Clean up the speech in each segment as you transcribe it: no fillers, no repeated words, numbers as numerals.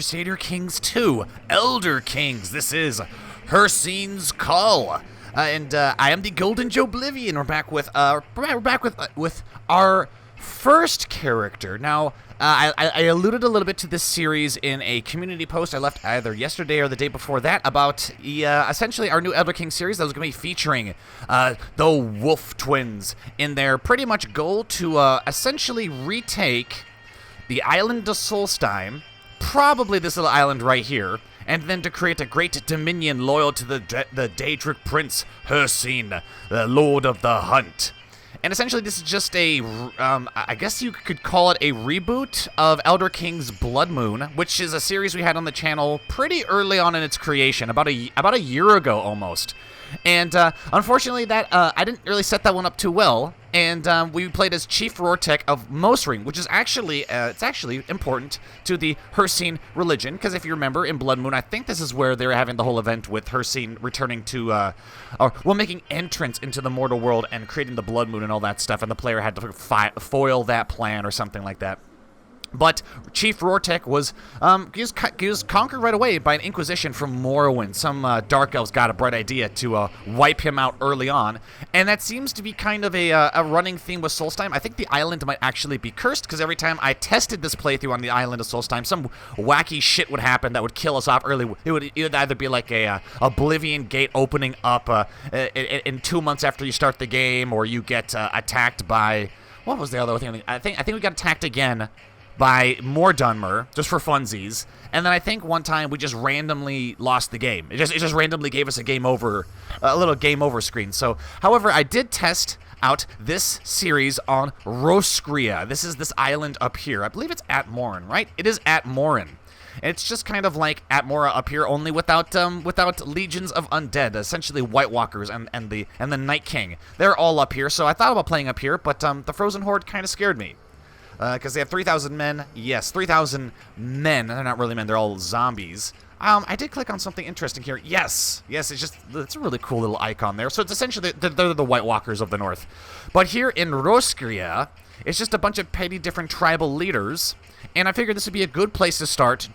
Crusader Kings 2, Elder Kings. This is Hircine's Call. And I am the Golden Joblivion. We're back with our first character. Now, I alluded a little bit to this series in a community post I left either yesterday or the day before that about essentially our new Elder King series that was going to be featuring the Wolf Twins in their pretty much goal to essentially retake the island of Solstheim, probably this little island right here, and then to create a great dominion loyal to the Daedric Prince Hircine, the Lord of the Hunt. And essentially this is just a, I guess you could call it a reboot of Elder King's Blood Moon, which is a series we had on the channel pretty early on in its creation, about a year ago almost. And unfortunately that I didn't really set that one up too well, and we played as Chief Rortek of Mosring, which is actually it's actually important to the Hircine religion, because if you remember in Blood Moon, I think this is where they're having the whole event with Hircine returning to making entrance into the mortal world and creating the Blood Moon and all that stuff, and the player had to foil that plan or something like that. But Chief Rortek was conquered right away by an inquisition from Morrowind. Some dark elves got a bright idea to wipe him out early on, and that seems to be kind of a running theme with Solstheim. I think the island might actually be cursed, because every time I tested this playthrough on the island of Solstheim, some wacky shit would happen that would kill us off early. It would either be like a Oblivion gate opening up in 2 months after you start the game, or you get attacked by, what was the other thing? I think we got attacked again by more Dunmer, just for funsies, and then I think one time we just randomly lost the game. It just randomly gave us a game over, a little game over screen. So, however, I did test out this series on Rosscrea. This is this island up here. I believe it's Atmoran, right? It is Atmoran. It's just kind of like Atmora up here, only without legions of undead, essentially White Walkers and the Night King. They're all up here, so I thought about playing up here, but the Frozen Horde kind of scared me. Because they have 3,000 men. Yes, 3,000 men. They're not really men. They're all zombies. I did click on something interesting here. Yes, it's a really cool little icon there. So it's essentially, they're the White Walkers of the North. But here in Rosscrea, it's just a bunch of petty different tribal leaders. And I figured this would be a good place to start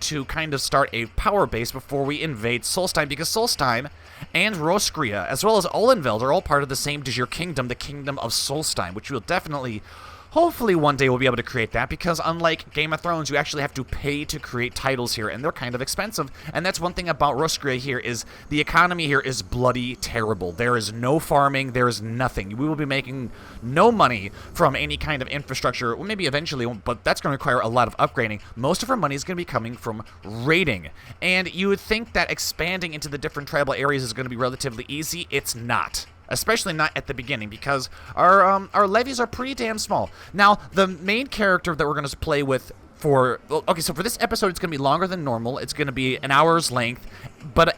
a power base before we invade Solstheim. Because Solstheim and Rosscrea, as well as Ullenveld, are all part of the same de jure kingdom, the Kingdom of Solstheim, which we'll definitely... Hopefully one day we'll be able to create that, because unlike Game of Thrones, you actually have to pay to create titles here, and they're kind of expensive. And that's one thing about Rosscrea here, is the economy here is bloody terrible. There is no farming, there is nothing. We will be making no money from any kind of infrastructure, well, maybe eventually, but that's going to require a lot of upgrading. Most of our money is going to be coming from raiding. And you would think that expanding into the different tribal areas is going to be relatively easy. It's not. Especially not at the beginning, because our levies are pretty damn small. Now, the main character that we're going to play with so for this episode, it's going to be longer than normal. It's going to be an hour's length,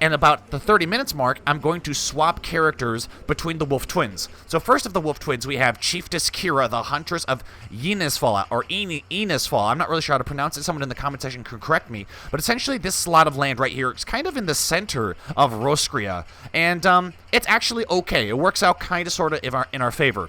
and about the 30 minutes mark, I'm going to swap characters between the Wolf Twins. So first of the Wolf Twins, we have Chieftess Kiera, the Huntress of Yenisfall, or Enisfall. I'm not really sure how to pronounce it. Someone in the comment section can correct me. But essentially, this slot of land right here is kind of in the center of Rosscrea, and it's actually okay. It works out kind of sort of in our favor.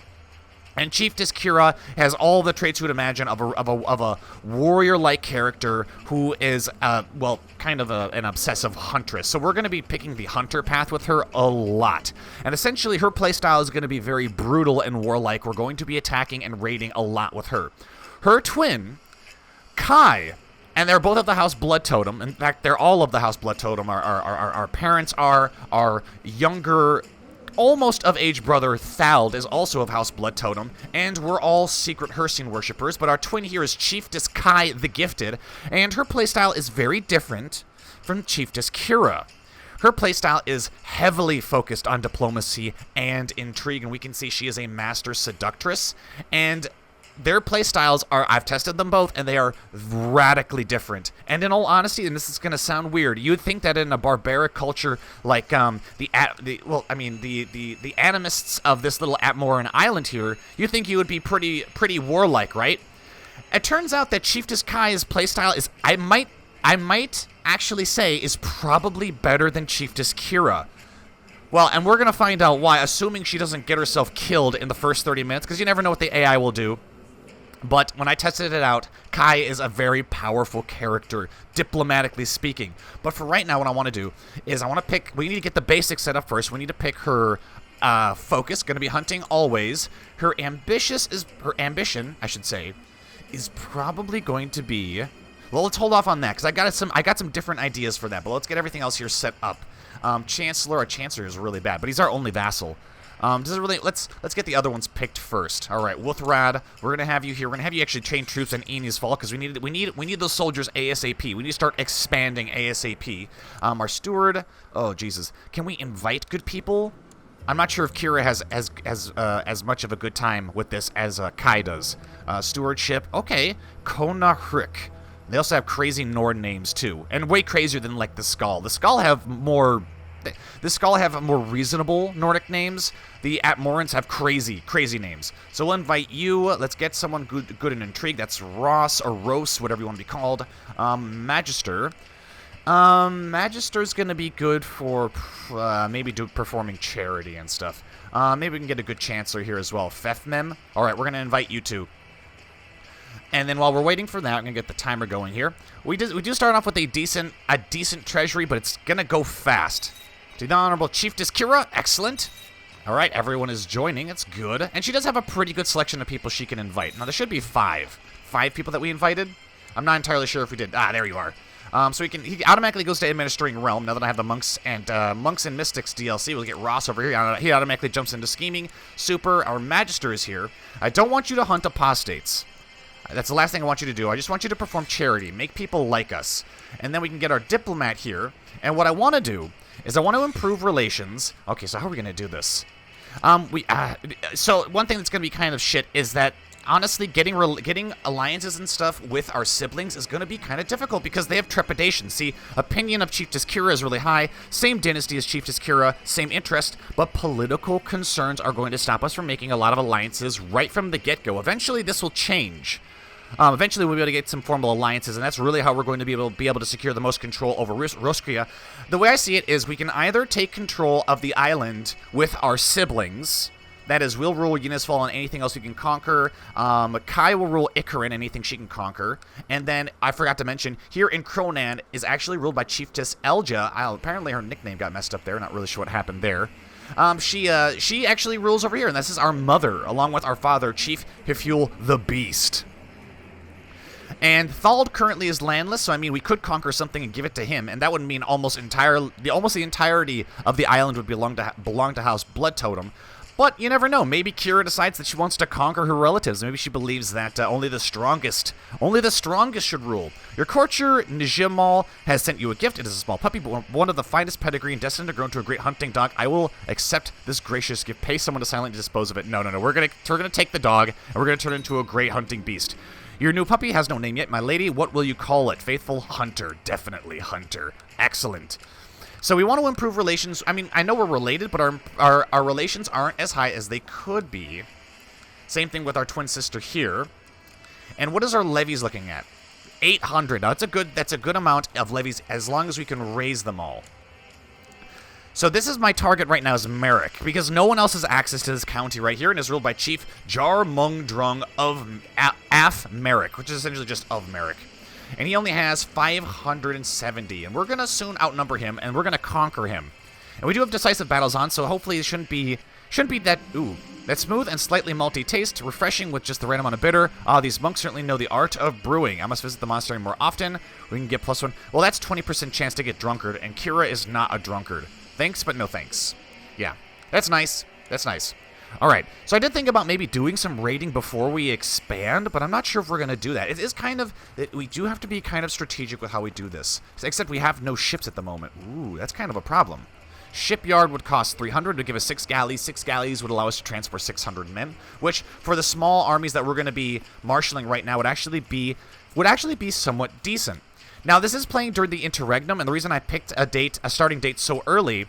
And Chieftess Kiera has all the traits you would imagine of a warrior-like character who is, kind of an obsessive huntress. So we're going to be picking the hunter path with her a lot. And essentially, her playstyle is going to be very brutal and warlike. We're going to be attacking and raiding a lot with her. Her twin, Kai, and they're both of the House Blood-Totem. In fact, they're all of the House Blood-Totem. Our parents are, our younger... almost of age brother Thald is also of House Blood-Totem, and we're all secret Hircine worshippers, but our twin here is Chieftess Kai the Gifted, and her playstyle is very different from Chieftess Kiera. Her playstyle is heavily focused on diplomacy and intrigue, and we can see she is a master seductress, and their playstyles are, I've tested them both, and they are radically different. And in all honesty, and this is going to sound weird, you would think that in a barbaric culture like the Animists of this little Atmoran island here, you think you would be pretty warlike, right? It turns out that Chieftess Kai's playstyle is, I might actually say, is probably better than Chieftess Kiera. Well, and we're going to find out why, assuming she doesn't get herself killed in the first 30 minutes, because you never know what the AI will do. But when I tested it out, Kai is a very powerful character, diplomatically speaking. But for right now, what I want to do is I want to pick... We need to get the basics set up first. We need to pick her focus, going to be hunting always. Her ambition, I should say, is probably going to be... Well, let's hold off on that, because I got some different ideas for that. But let's get everything else here set up. Chancellor, our Chancellor is really bad, but he's our only vassal. Does it really? Let's get the other ones picked first. All right, Wuthrad, we're gonna have you here. We're gonna have you actually train troops in Eni's Fall because we need those soldiers ASAP. We need to start expanding ASAP. Our steward. Oh Jesus, can we invite good people? I'm not sure if Kiera has as much of a good time with this as Kai does. Stewardship. Okay, Konahrik. They also have crazy Nord names too, and way crazier than like the Skaal. The Skaal have more reasonable Nordic names. The Atmorans have crazy names. So we'll invite you. Let's get someone good in intrigue. That's Ross or Rose, whatever you want to be called. Magister. Magister's gonna be good for maybe performing charity and stuff. Maybe we can get a good Chancellor here as well. Fefmem. All right, we're gonna invite you two. And then while we're waiting for that, I'm gonna get the timer going here. We do start off with a decent treasury, but it's gonna go fast. To the Honorable Chieftess Kiera, excellent. All right, everyone is joining. It's good, and she does have a pretty good selection of people she can invite. Now there should be five people that we invited. I'm not entirely sure if we did. Ah, there you are. So he automatically goes to administering realm. Now that I have the monks and mystics DLC, we'll get Ross over here. He automatically jumps into scheming. Super. Our Magister is here. I don't want you to hunt apostates. That's the last thing I want you to do. I just want you to perform charity, make people like us. And then we can get our diplomat here. And what I want to do is I want to improve relations. Okay, so how are we going to do this? So one thing that's going to be kind of shit is that, honestly, getting alliances and stuff with our siblings is going to be kind of difficult because they have trepidation. See, opinion of Chieftess Kiera is really high. Same dynasty as Chieftess Kiera, same interest, but political concerns are going to stop us from making a lot of alliances right from the get-go. Eventually, this will change. Eventually, we'll be able to get some formal alliances, and that's really how we're going to be able to secure the most control over Rosscrea. The way I see it is we can either take control of the island with our siblings. That is, we'll rule Yenisfall and anything else we can conquer. Kai will rule Icarin, anything she can conquer. And then, I forgot to mention, here in Cronan is actually ruled by Chieftess Elja. Apparently her nickname got messed up there. Not really sure what happened there. She actually rules over here, and this is our mother, along with our father, Chief Hifule the Beast. And Thald currently is landless, so I mean we could conquer something and give it to him, and that would mean almost the entirety of the island would belong to House Blood-Totem. But you never know. Maybe Kiera decides that she wants to conquer her relatives. Maybe she believes that only the strongest should rule. Your courtier, Nijimal, has sent you a gift. It is a small puppy, but one of the finest pedigree and destined to grow into a great hunting dog. I will accept this gracious gift. Pay someone to silently dispose of it. No. We're gonna take the dog, and we're gonna turn it into a great hunting beast. Your new puppy has no name yet. My lady, what will you call it? Faithful Hunter. Definitely Hunter. Excellent. So we want to improve relations. I mean, I know we're related, but our relations aren't as high as they could be. Same thing with our twin sister here. And what is our levies looking at? 800. Now, that's a good amount of levies as long as we can raise them all. So this is my target right now is Merrick, because no one else has access to this county right here and is ruled by Chief Jar Mung Drung of Af Merrick, which is essentially just of Merrick. And he only has 570, and we're going to soon outnumber him, and we're going to conquer him. And we do have decisive battles on, so hopefully it shouldn't be that, that's smooth and slightly malty taste, refreshing with just the right amount of bitter. These monks certainly know the art of brewing. I must visit the monastery more often. We can get +1. Well, that's 20% chance to get drunkard, and Kiera is not a drunkard. Thanks, but no thanks. Yeah, that's nice. That's nice. All right, so I did think about maybe doing some raiding before we expand, but I'm not sure if we're going to do that. It is kind of, we do have to be kind of strategic with how we do this, except we have no ships at the moment. Ooh, that's kind of a problem. Shipyard would cost 300 to give us 6 galleys. 6 galleys would allow us to transfer 600 men, which for the small armies that we're going to be marshaling right now would actually be somewhat decent. Now, this is playing during the interregnum, and the reason I picked a starting date so early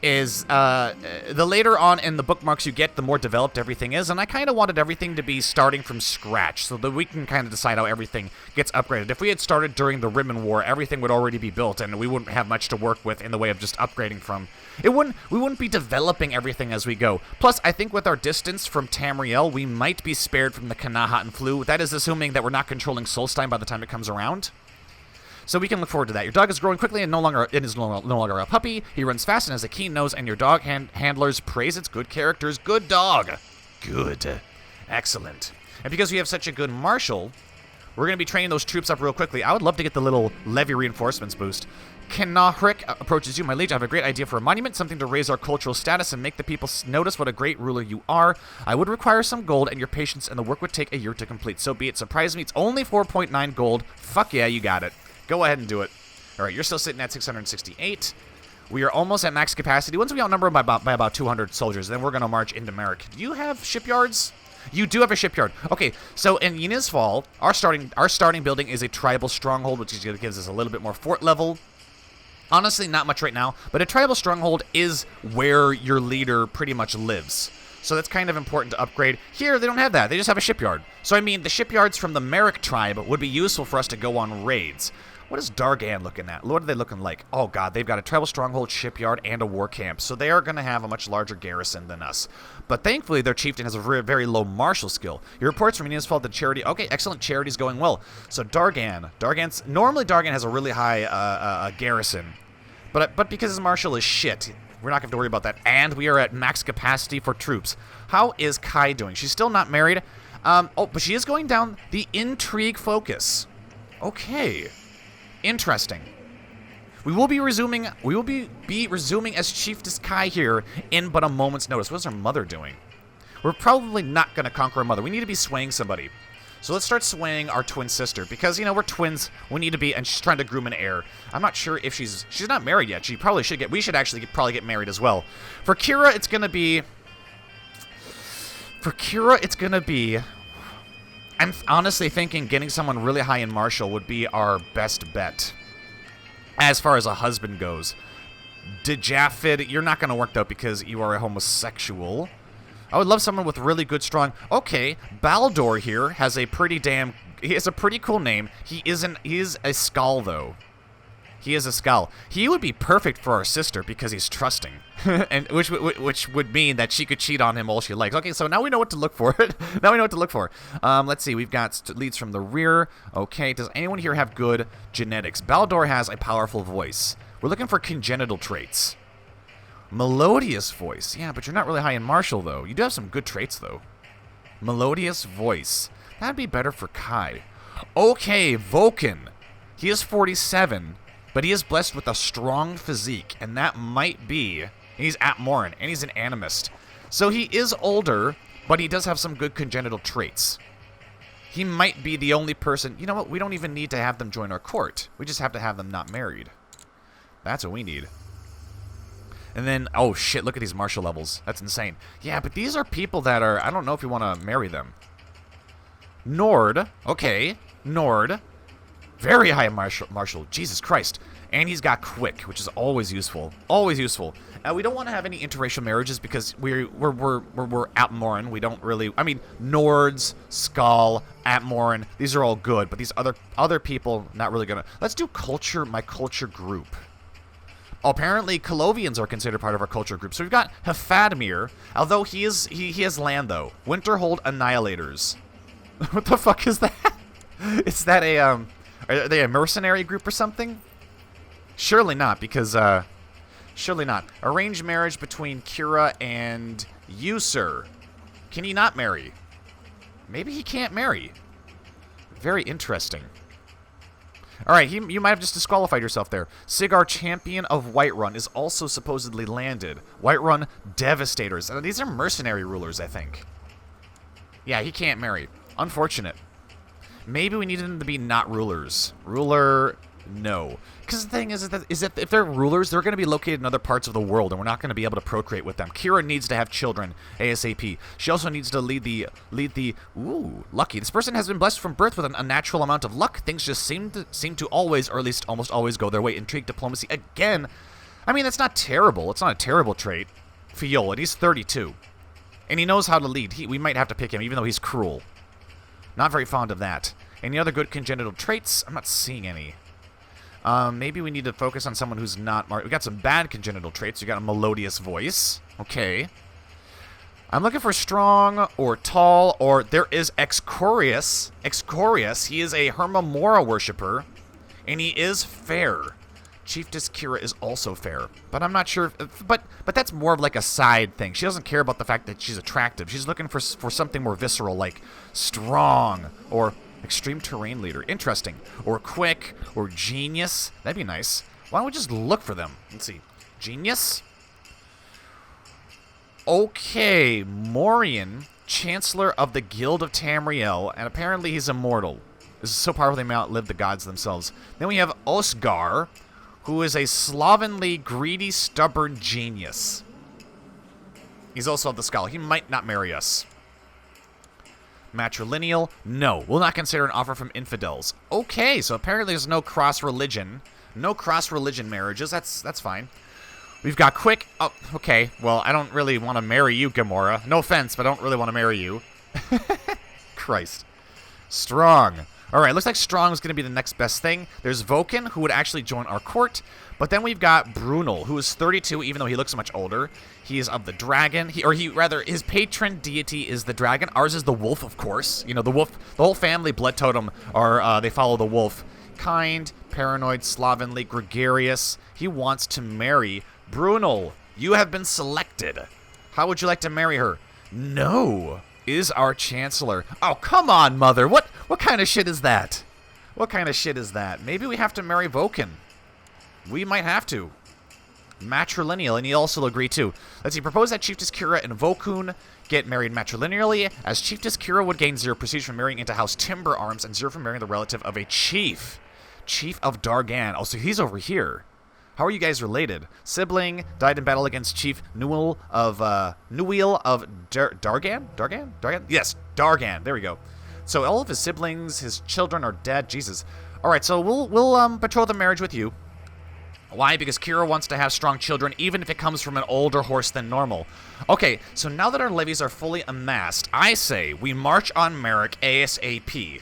is the later on in the bookmarks you get, the more developed everything is, and I kind of wanted everything to be starting from scratch so that we can kind of decide how everything gets upgraded. If we had started during the Rimmon War, everything would already be built, and we wouldn't have much to work with in the way of just upgrading from. We wouldn't be developing everything as we go. Plus, I think with our distance from Tamriel, we might be spared from the Kanahat and Flu. That is assuming that we're not controlling Solstheim by the time it comes around. So we can look forward to that. Your dog is growing quickly and no longer a puppy. He runs fast and has a keen nose, and your dog handlers praise its good characters. Good dog. Good. Excellent. And because we have such a good marshal, we're going to be training those troops up real quickly. I would love to get the little levy reinforcements boost. Kenahric approaches you, my liege. I have a great idea for a monument, something to raise our cultural status and make the people notice what a great ruler you are. I would require some gold and your patience, and the work would take a year to complete. So be it. Surprise me. It's only 4.9 gold. Fuck yeah, you got it. Go ahead and do it. All right, you're still sitting at 668. We are almost at max capacity. Once we outnumber them by about 200 soldiers, then we're going to march into Merrick. Do you have shipyards? You do have a shipyard. Okay, so in Ynisfall, our starting building is a tribal stronghold, which gives us a little bit more fort level. Honestly, not much right now, but a tribal stronghold is where your leader pretty much lives. So that's kind of important to upgrade. Here, they don't have that. They just have a shipyard. So, I mean, the shipyards from the Merrick tribe would be useful for us to go on raids. What is Dargan looking at? What are they looking like? Oh, God, they've got a tribal stronghold, shipyard, and a war camp. So they are going to have a much larger garrison than us. But thankfully, their chieftain has a very, very low martial skill. Your reports from Municipal to Charity. Okay, excellent. Charity's going well. So normally Dargan has a really high garrison. But because his martial is shit, we're not going to have to worry about that. And we are at max capacity for troops. How is Kai doing? She's still not married. But she is going down the intrigue focus. Okay. Interesting. We will be resuming as Chieftess Kai here in but a moment's notice. What's our mother doing? We're probably not going to conquer our mother. We need to be swaying somebody. So let's start swaying our twin sister because, you know, we're twins. We need to be, and she's trying to groom an heir. I'm not sure if she's not married yet. She probably should get, we should actually probably get married as well. For Kiera, it's going to be, I'm honestly thinking getting someone really high in martial would be our best bet. As far as a husband goes. Dejafid, you're not going to work out because you are a homosexual. I would love someone with really good, strong... Okay, Baldur here has a pretty he has a pretty cool name. He is a Skaal, though. He is a Skaal. He would be perfect for our sister because he's trusting. And which would mean that she could cheat on him all she likes. Okay, so now we know what to look for. Let's see. We've got leads from the rear. Okay, does anyone here have good genetics? Baldur has a powerful voice. We're looking for congenital traits. Melodious voice. Yeah, but you're not really high in martial, though. You do have some good traits, though. Melodious voice. That'd be better for Kai. Okay, Vulcan. He is 47, but he is blessed with a strong physique, and that might be... He's Atmoran, and he's an animist. So he is older, but he does have some good congenital traits. He might be the only person... You know what? We don't even need to have them join our court. We just have to have them not married. That's what we need. And then, oh shit, look at these martial levels. That's insane. Yeah, but these are people that are, I don't know if you want to marry them. Nord, okay, Nord. Very high martial, Jesus Christ. And he's got quick, which is always useful. Always useful. We don't want to have any interracial marriages because we're Atmoran. We don't really, I mean, Nords, Skaal, Atmoran, these are all good, but these other people, not really gonna. Let's do culture, my culture group. Apparently, Colovians are considered part of our culture group. So we've got Hafadmir, although he has land, though. Winterhold Annihilators. What the fuck is that? Is that a, are they a mercenary group or something? Surely not, because, surely not. Arranged marriage between Kiera and you, sir. Can he not marry? Maybe he can't marry. Very interesting. All right, you might have just disqualified yourself there. Sigar, champion of Whiterun, is also supposedly landed. Whiterun Devastators. These are mercenary rulers, I think. Yeah, he can't marry. Unfortunate. Maybe we need them to be not rulers. Ruler, no. Because the thing is that if they're rulers, they're going to be located in other parts of the world, and we're not going to be able to procreate with them. Kiera needs to have children ASAP. She also needs to lead the. Ooh, lucky. This person has been blessed from birth with an unnatural amount of luck. Things just seem to always, or at least almost always, go their way. Intrigue, diplomacy. Again, I mean, that's not terrible. It's not a terrible trait. Fiol, and he's 32. And he knows how to lead. We might have to pick him, even though he's cruel. Not very fond of that. Any other good congenital traits? I'm not seeing any. Maybe we need to focus on someone who's not... We got some bad congenital traits. You got a melodious voice. Okay. I'm looking for strong or tall, or there is Excorious. Excorious, he is a Hermamora worshiper, and he is fair. Chieftess Kiera is also fair, but I'm not sure. But that's more of like a side thing. She doesn't care about the fact that she's attractive. She's looking for something more visceral, like strong or extreme terrain leader. Interesting. Or quick or genius. That'd be nice. Why don't we just look for them? Let's see. Genius? Okay, Morian, Chancellor of the Guild of Tamriel, and apparently he's immortal. This is so powerful they may outlive the gods themselves. Then we have Osgar, who is a slovenly, greedy, stubborn genius. He's also of the Skaal. He might not marry us. Matrilineal? No. Will not consider an offer from infidels. Okay, so apparently there's no cross-religion. No cross-religion marriages. That's fine. We've got quick... Oh, okay. Well, I don't really want to marry you, Gamora. No offense, but I don't really want to marry you. Christ. Strong. All right, looks like strong is going to be the next best thing. There's Voken, who would actually join our court. But then we've got Brunel, who is 32, even though he looks much older. He is of the dragon. His patron deity is the dragon. Ours is the wolf, of course. You know, the wolf, the whole family, Blood-Totem, they follow the wolf. Kind, paranoid, slovenly, gregarious. He wants to marry Brunel. You have been selected. How would you like to marry her? No. Is our chancellor. Oh, come on, mother. What kind of shit is that? What kind of shit is that? Maybe we have to marry Voken. We might have to. Matrilineal, and he also agree too. Let's see, propose that Chieftess Kiera and Vokun get married matrilineally, as Chieftess Kiera would gain 0 prestige from marrying into House Timber Arms and 0 from marrying the relative of a chief. Chief of Dargan. Oh, so he's over here. How are you guys related? Sibling, died in battle against Chief Nuil of Dargan? Dargan? Yes, Dargan. There we go. So all of his siblings, his children are dead. Jesus. All right, so we'll betroth the marriage with you. Why? Because Kiera wants to have strong children, even if it comes from an older horse than normal. Okay, so now that our levies are fully amassed, I say we march on Merrick ASAP.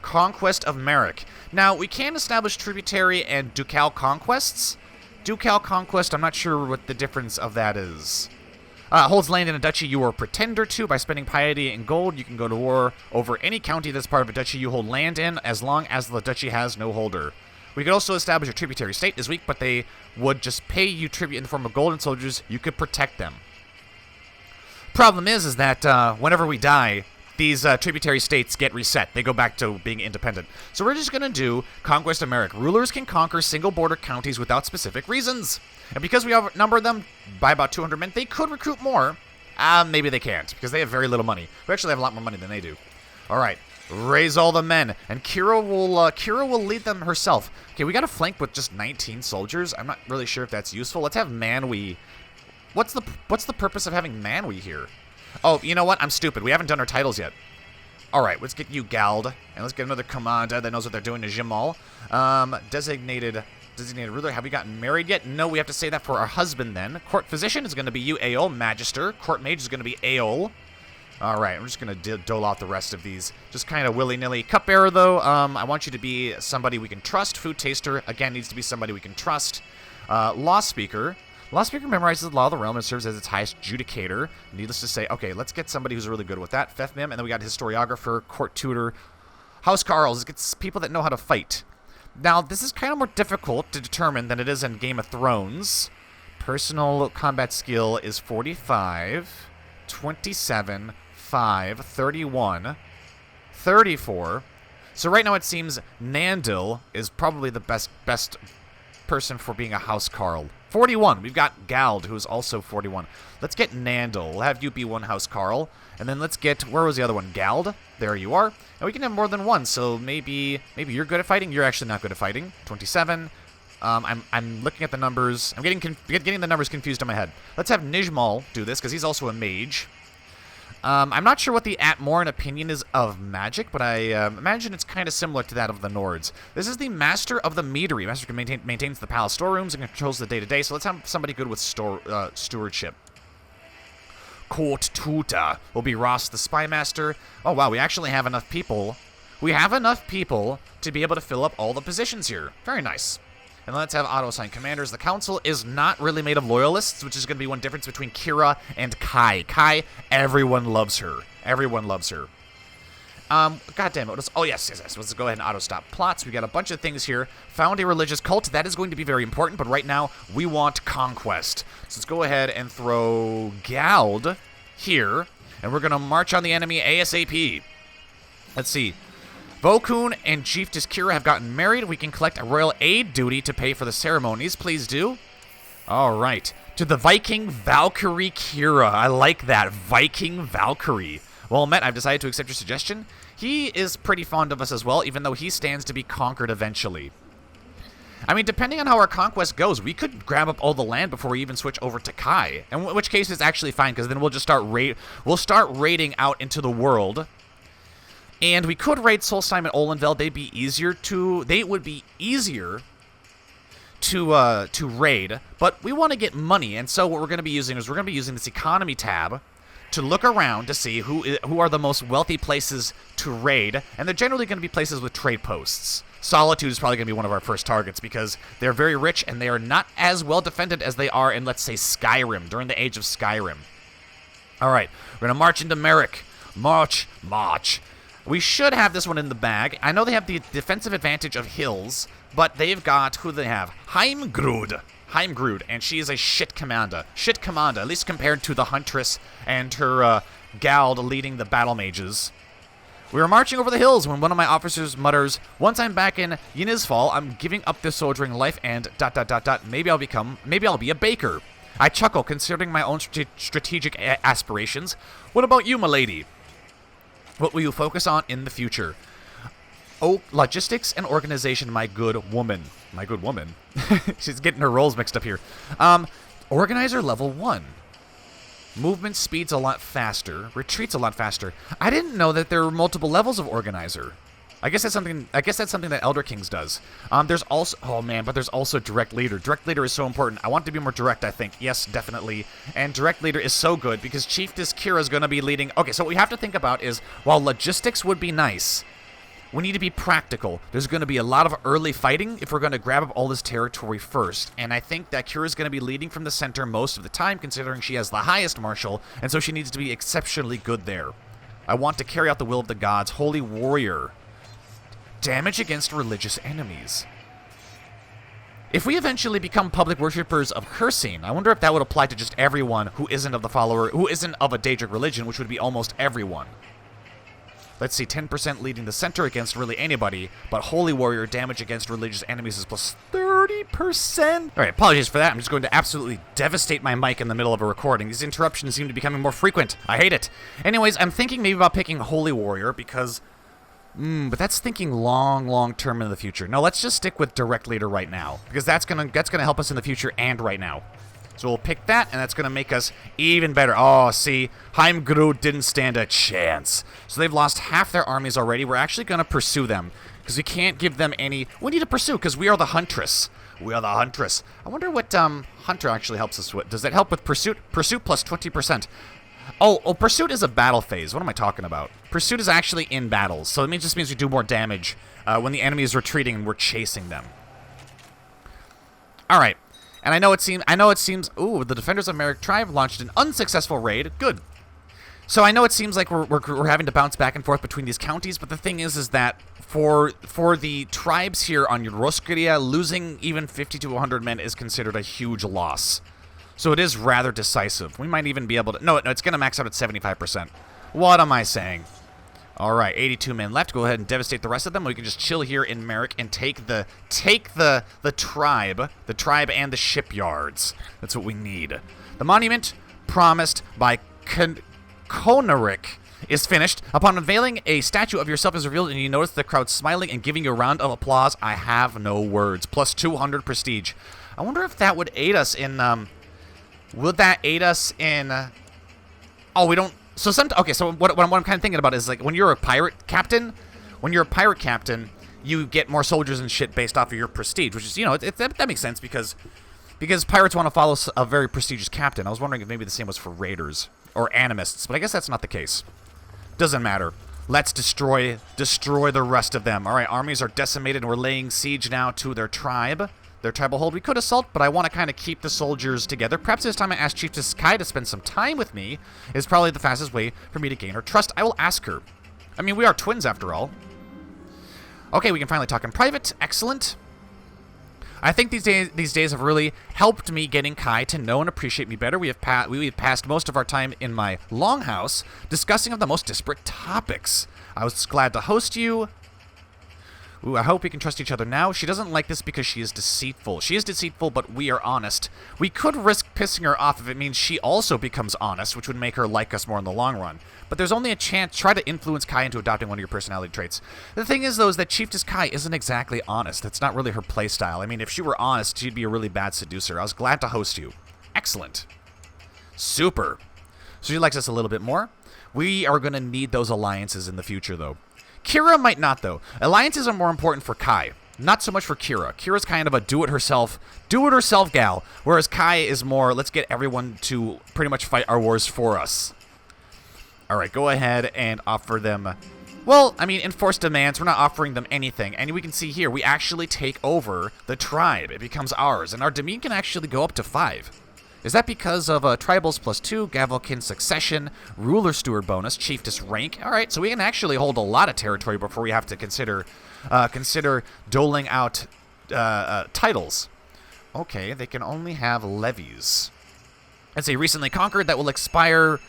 Conquest of Merrick. Now, we can establish tributary and ducal conquests. Ducal conquest, I'm not sure what the difference of that is. Holds land in a duchy you are a pretender to. By spending piety and gold, you can go to war over any county that's part of a duchy you hold land in, as long as the duchy has no holder. We could also establish a tributary state this week, but they would just pay you tribute in the form of gold and soldiers. You could protect them. Problem is that whenever we die, these tributary states get reset. They go back to being independent. So we're just going to do Conquest of Merrick. Rulers can conquer single border counties without specific reasons. And because we outnumber them by about 200 men, they could recruit more. Maybe they can't, because they have very little money. We actually have a lot more money than they do. All right. Raise all the men. And Kiera will lead them herself. Okay, we got a flank with just 19 soldiers. I'm not really sure if that's useful. Let's have Manwe. What's the purpose of having Manwe here? Oh, you know what? I'm stupid. We haven't done our titles yet. All right, let's get you Gald, and let's get another commander that knows what they're doing to Jamal. Designated ruler. Have we gotten married yet? No, we have to say that for our husband then. Court physician is going to be you, Aol. Magister. Court mage is going to be Aol. All right, I'm just going to dole out the rest of these. Just kind of willy-nilly. Cupbearer, though, I want you to be somebody we can trust. Food taster, again, needs to be somebody we can trust. Law speaker. Law speaker memorizes the law of the realm and serves as its highest judicator. Needless to say, okay, let's get somebody who's really good with that. Fefmim, and then we got historiographer, court tutor. House Carls gets people that know how to fight. Now, this is kind of more difficult to determine than it is in Game of Thrones. Personal combat skill is 45, 27, 5, 31, 34. So right now it seems Nandil is probably the best person for being a House Carl. 41. We've got Gald, who's also 41. Let's get Nandil. We'll have you be one House Carl. And then let's get, where was the other one? Gald. There you are. And we can have more than one, so maybe you're good at fighting. You're actually not good at fighting. 27. I'm looking at the numbers. I'm getting the numbers confused in my head. Let's have Nijmal do this, because he's also a mage. I'm not sure what the Atmoran opinion is of magic, but I imagine it's kind of similar to that of the Nords. This is the Master of the Meadery. Master can maintains the palace storerooms and controls the day-to-day, so let's have somebody good with stewardship. Court Tutor will be Ross the Spy Master. Oh, wow, we actually have enough people. We have enough people to be able to fill up all the positions here. Very nice. And let's have auto-assigned commanders. The council is not really made of loyalists, which is going to be one difference between Kiera and Kai. Kai, everyone loves her. Everyone loves her. God damn it. Oh, yes. Let's go ahead and auto-stop plots. We got a bunch of things here. Found a religious cult. That is going to be very important, but right now, we want conquest. So let's go ahead and throw Gald here, and we're going to march on the enemy ASAP. Let's see. Vokun and Chieftess Kai have gotten married. We can collect a royal aid duty to pay for the ceremonies. Please do. All right. To the Viking Valkyrie Kiera. I like that. Viking Valkyrie. Well met, I've decided to accept your suggestion. He is pretty fond of us as well, even though he stands to be conquered eventually. I mean, depending on how our conquest goes, we could grab up all the land before we even switch over to Kai. In which case, it's actually fine, because then we'll just start raiding out into the world. And we could raid Solstheim and Olenveld. They would be easier to raid, but we want to get money, and so what we're going to be using is this economy tab to look around to see who are the most wealthy places to raid, and they're generally going to be places with trade posts. Solitude is probably going to be one of our first targets because they're very rich and they are not as well defended as they are in, let's say, Skyrim, during the age of Skyrim. All right, we're going to march into Merrick. March. We should have this one in the bag. I know they have the defensive advantage of hills, but they've got, who do they have? Heimgrud, and she is a shit commander, at least compared to the Huntress and her Gald leading the battle mages. We were marching over the hills when one of my officers mutters, "Once I'm back in Yinisfall, I'm giving up this soldiering life and ... maybe I'll be a baker." I chuckle, considering my own strategic aspirations. What about you, milady? What will you focus on in the future? Oh, logistics and organization, my good woman. My good woman? She's getting her roles mixed up here. Organizer level 1. Movement speed's a lot faster. Retreat's a lot faster. I didn't know that there were multiple levels of organizer. I guess that's something that Elder Kings does. There's also direct leader. Direct leader is so important. I want to be more direct, I think. Yes, definitely. And direct leader is so good because Chieftess Kai is going to be leading. Okay, so what we have to think about is, while logistics would be nice, we need to be practical. There's going to be a lot of early fighting if we're going to grab up all this territory first. And I think that Kiera is going to be leading from the center most of the time, considering she has the highest martial, and so she needs to be exceptionally good there. I want to carry out the will of the gods. Holy warrior. Damage against religious enemies. If we eventually become public worshippers of Hircine, I wonder if that would apply to just everyone who isn't of a Daedric religion, which would be almost everyone. Let's see, 10% leading the center against really anybody, but Holy Warrior damage against religious enemies is plus 30%. All right, apologies for that. I'm just going to absolutely devastate my mic in the middle of a recording. These interruptions seem to be becoming more frequent. I hate it. Anyways, I'm thinking maybe about picking Holy Warrior because... but that's thinking long term in the future. No, let's just stick with direct leader right now, because that's gonna help us in the future and right now. So we'll pick that, and that's gonna make us even better. Oh, see, Heimgrud didn't stand a chance. So they've lost half their armies already. We're actually gonna pursue them, because we can't give them any... We need to pursue, because we are the Huntress. We are the Huntress. I wonder what Hunter actually helps us with. Does that help with Pursuit? Pursuit plus 20%. Oh, Pursuit is a battle phase. What am I talking about? Pursuit is actually in battles, so it just means we do more damage when the enemy is retreating and we're chasing them. All right, and I know it seems. Ooh, the defenders of Merrick tribe launched an unsuccessful raid. Good. So I know it seems like we're having to bounce back and forth between these counties, but the thing is that for the tribes here on Rosscrea, losing even 50 to 100 men is considered a huge loss. So it is rather decisive. We might even be able to... No, it's going to max out at 75%. What am I saying? All right, 82 men left. Go ahead and devastate the rest of them. We can just chill here in Merrick and take the tribe and the shipyards. That's what we need. The monument promised by Konaric is finished. Upon unveiling, a statue of yourself is revealed, and you notice the crowd smiling and giving you a round of applause. I have no words. Plus 200 prestige. I wonder if that would aid us in... Would that aid us in... Oh, we don't... So okay, so what I'm kind of thinking about is, like, when you're a pirate captain, you get more soldiers and shit based off of your prestige, which is, you know, that makes sense because pirates want to follow a very prestigious captain. I was wondering if maybe the same was for raiders or animists, but I guess that's not the case. Doesn't matter. Let's destroy the rest of them. All right, armies are decimated, and we're laying siege now to their tribe. Their tribal hold. We could assault, but I want to kind of keep the soldiers together. Perhaps this time I ask Chieftess Kai to spend some time with me is probably the fastest way for me to gain her trust. I will ask her. I mean, we are twins after all. Okay, we can finally talk in private. Excellent. I think these days have really helped me getting Kai to know and appreciate me better. We have passed most of our time in my longhouse discussing of the most disparate topics. I was glad to host you. Ooh, I hope we can trust each other now. She doesn't like this because she is deceitful. She is deceitful, but we are honest. We could risk pissing her off if it means she also becomes honest, which would make her like us more in the long run. But there's only a chance. Try to influence Kai into adopting one of your personality traits. The thing is, though, is that Chieftess Kai isn't exactly honest. That's not really her playstyle. I mean, if she were honest, she'd be a really bad seducer. I was glad to host you. Excellent. Super. So she likes us a little bit more. We are going to need those alliances in the future, though. Kiera might not, though. Alliances are more important for Kai. Not so much for Kiera. Kira's kind of a do-it-herself gal, whereas Kai is more, let's get everyone to pretty much fight our wars for us. All right, go ahead and offer them... Well, I mean, enforced demands. We're not offering them anything. And we can see here, we actually take over the tribe. It becomes ours, and our domain can actually go up to 5. Is that because of tribals +2, Gavelkin succession, ruler steward bonus, chieftess rank? All right, so we can actually hold a lot of territory before we have to consider doling out titles. Okay, they can only have levies. Let's see, recently conquered. That will expire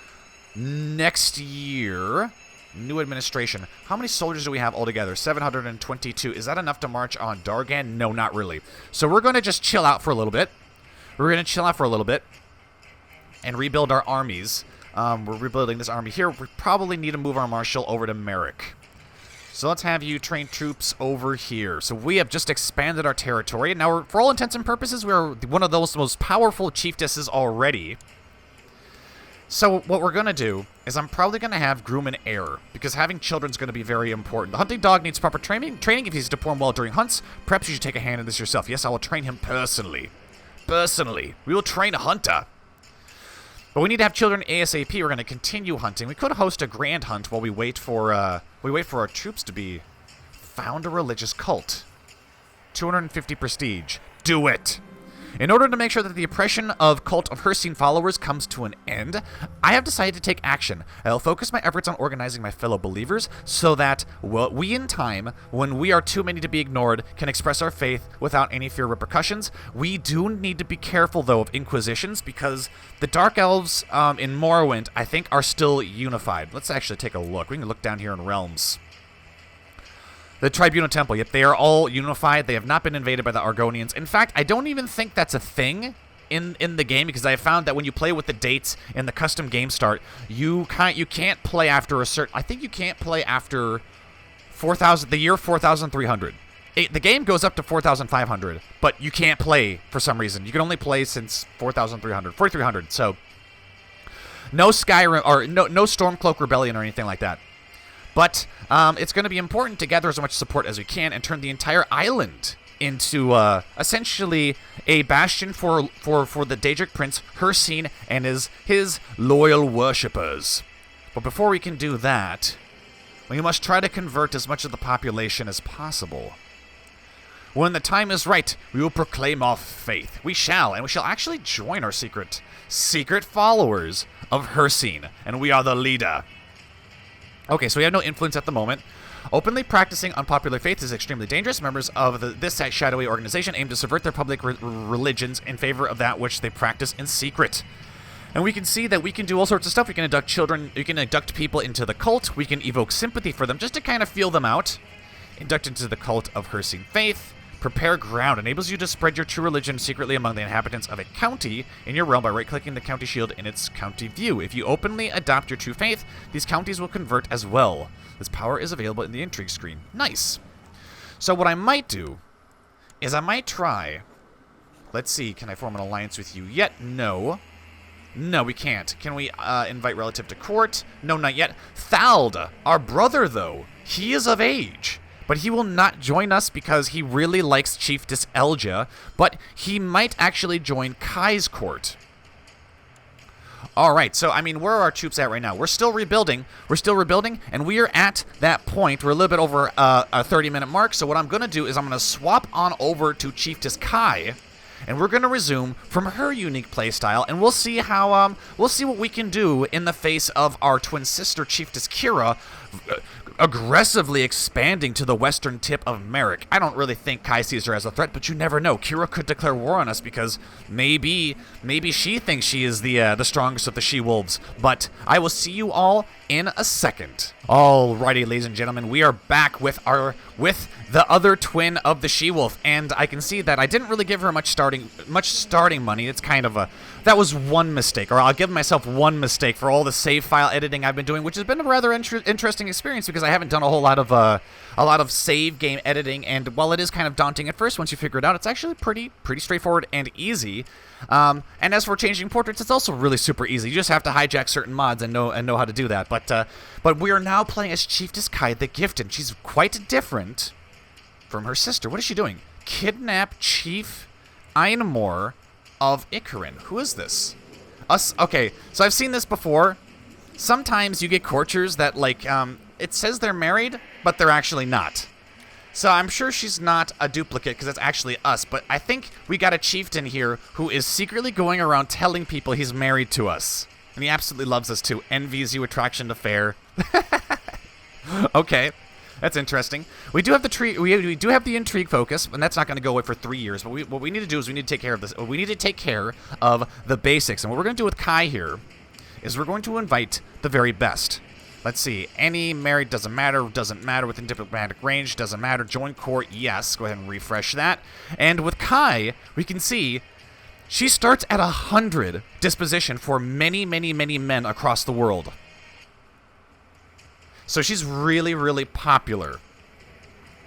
next year. New administration. How many soldiers do we have altogether? 722. Is that enough to march on Dargan? No, not really. So we're going to just chill out for a little bit. We're going to chill out for a little bit and rebuild our armies. We're rebuilding this army here. We probably need to move our marshal over to Merrick. So let's have you train troops over here. So we have just expanded our territory. Now, for all intents and purposes, we're one of those most powerful chieftesses already. So what we're going to do is I'm probably going to have groom an heir, because having children is going to be very important. The hunting dog needs proper training if he's to perform well during hunts. Perhaps you should take a hand in this yourself. Yes, I will train him personally. We will train a hunter. But we need to have children ASAP. We're going to continue hunting. We could host a grand hunt while we wait for our troops to be found a religious cult. 250 prestige. Do it. In order to make sure that the oppression of Cult of Hircine followers comes to an end, I have decided to take action. I'll focus my efforts on organizing my fellow believers so that we in time, when we are too many to be ignored, can express our faith without any fear of repercussions. We do need to be careful, though, of inquisitions, because the Dark Elves in Morrowind, I think, are still unified. Let's actually take a look. We can look down here in Realms. The Tribunal Temple, yep, they are all unified. They have not been invaded by the Argonians. In fact, I don't even think that's a thing in the game, because I have found that when you play with the dates in the custom game start, you can't play after a certain... I think you can't play after 4,000, the year 4,300. The game goes up to 4,500, but you can't play for some reason. You can only play since 4,300, so no Skyrim, or no Stormcloak Rebellion or anything like that. But it's going to be important to gather as much support as we can and turn the entire island into essentially a bastion for the Daedric Prince Hircine and his loyal worshippers. But before we can do that, we must try to convert as much of the population as possible. When the time is right, we will proclaim our faith. We shall actually join our secret followers of Hircine, and we are the leader. Okay, so we have no influence at the moment. Openly practicing unpopular faith is extremely dangerous. Members of this shadowy organization aim to subvert their public religions in favor of that which they practice in secret. And we can see that we can do all sorts of stuff. We can induct children, we can induct people into the cult. We can evoke sympathy for them just to kind of feel them out. Induct into the cult of Hircine faith. Prepare ground enables you to spread your true religion secretly among the inhabitants of a county in your realm by right-clicking the county shield in its county view. If you openly adopt your true faith, these counties will convert as well. This power is available in the intrigue screen. Nice. So what I might do is I might try... Let's see, can I form an alliance with you yet? No. No, we can't. Can we invite relative to court? No, not yet. Thald, our brother, though, he is of age. But he will not join us because he really likes Chieftess Elja, but he might actually join Kai's court. Alright, so, I mean, where are our troops at right now? We're still rebuilding. And we are at that point. We're a little bit over a 30-minute mark, so what I'm going to do is I'm going to swap on over to Chieftess Kai, and we're going to resume from her unique playstyle, and we'll see how, we'll see what we can do in the face of our twin sister, Chieftess Kiera, aggressively expanding to the western tip of Merrick. I don't really think Kai sees her as a threat, but you never know. Kiera could declare war on us because maybe she thinks she is the strongest of the she-wolves. But I will see you all in a second. Alrighty, ladies and gentlemen, we are back with the other twin of the she-wolf, and I can see that I didn't really give her much starting money. It's kind of that was one mistake, or I'll give myself one mistake for all the save file editing I've been doing, which has been a rather interesting experience because I haven't done a whole lot of save game editing, and while it is kind of daunting at first, once you figure it out, it's actually pretty straightforward and easy. And as for changing portraits, it's also really super easy. You just have to hijack certain mods and know how to do that. But we are now playing as Chieftess Kai the Gifted. She's quite different from her sister. What is she doing? Kidnap Chief Animists of Roscrea. Who is this? Us. Okay, so I've seen this before. Sometimes you get courtiers that, like, it says they're married, but they're actually not. So I'm sure she's not a duplicate because it's actually us, but I think we got a chieftain here who is secretly going around telling people he's married to us. And he absolutely loves us too. Envies you, attraction to fair. Okay, that's interesting. We do have the we do have the intrigue focus, and that's not going to go away for 3 years. But what we need to do is we need to take care of this. We need to take care of the basics. And what we're going to do with Kai here is we're going to invite the very best. Let's see. Any married doesn't matter within diplomatic range, doesn't matter. Join court, yes. Go ahead and refresh that. And with Kai, we can see she starts at 100 disposition for many men across the world. So she's really popular.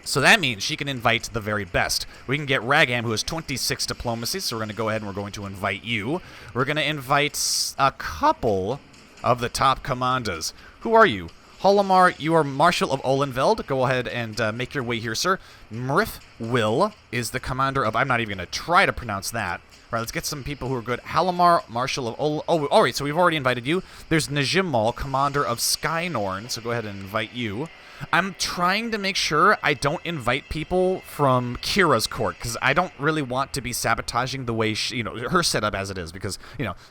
So that means she can invite the very best. We can get Ragam, who has 26 diplomacy, so we're going to go ahead and we're going to invite you. We're going to invite a couple of the top commanders. Who are you? Holamar, you are Marshal of Olenveld. Go ahead and make your way here, sir. Mrith Will is the commander of... I'm not even going to try to pronounce that. All right, let's get some people who are good. Halamar, Marshal of Oh, all right, so we've already invited you. There's Najimal, commander of Skynorn, so go ahead and invite you. I'm trying to make sure I don't invite people from Kiera's court, because I don't really want to be sabotaging the way she, her setup as it is, because,